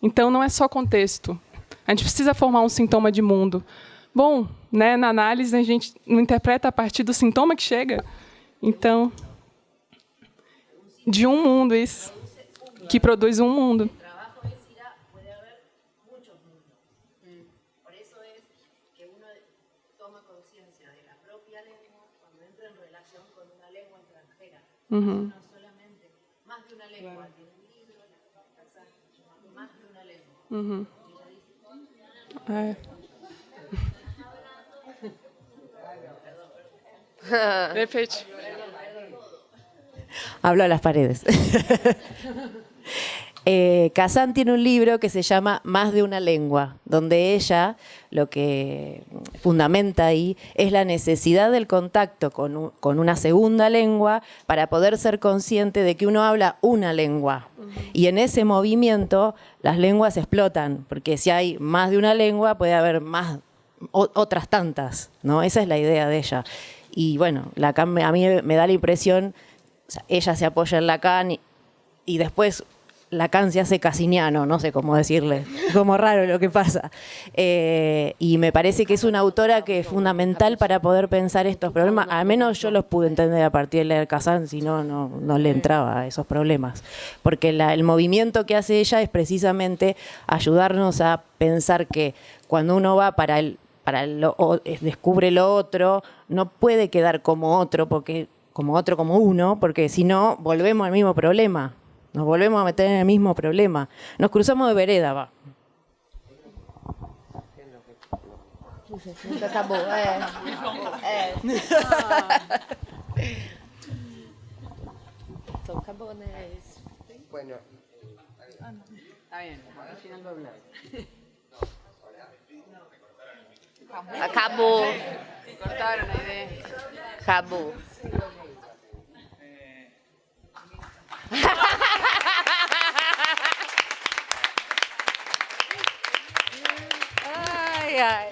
Então, não é só contexto. A gente precisa formar um sintoma de mundo. Bom, né, na análise, a gente não interpreta a partir do sintoma que chega. Então, de um mundo, isso, que produz um mundo. Uhum. Uhum. É. Repete. Hablo a las paredes. Kazan tiene un libro que se llama Más de una lengua, donde ella lo que fundamenta ahí es la necesidad del contacto con una segunda lengua para poder ser consciente de que uno habla una lengua. Y en ese movimiento las lenguas explotan, porque si hay más de una lengua puede haber otras tantas, ¿no? Esa es la idea de ella. Y bueno, Lacan a mí me da la impresión, o sea, ella se apoya en Lacan y después Lacan se hace casiniano, no sé cómo decirle, como raro lo que pasa. Y me parece que es una autora que es fundamental para poder pensar estos problemas. Al menos yo los pude entender a partir de leer Kazan, si no, no le entraba a esos problemas. Porque el movimiento que hace ella es precisamente ayudarnos a pensar que cuando uno va descubre lo otro, no puede quedar como otro, como uno, porque si no, volvemos al mismo problema. Nos volvemos a meter en el mismo problema. Nos cruzamos de vereda, va. Acabó. Son japoneses. Bueno. Está bien, al final va a hablar. Acabó. Cortaron la idea. Acabó. Ay, ay.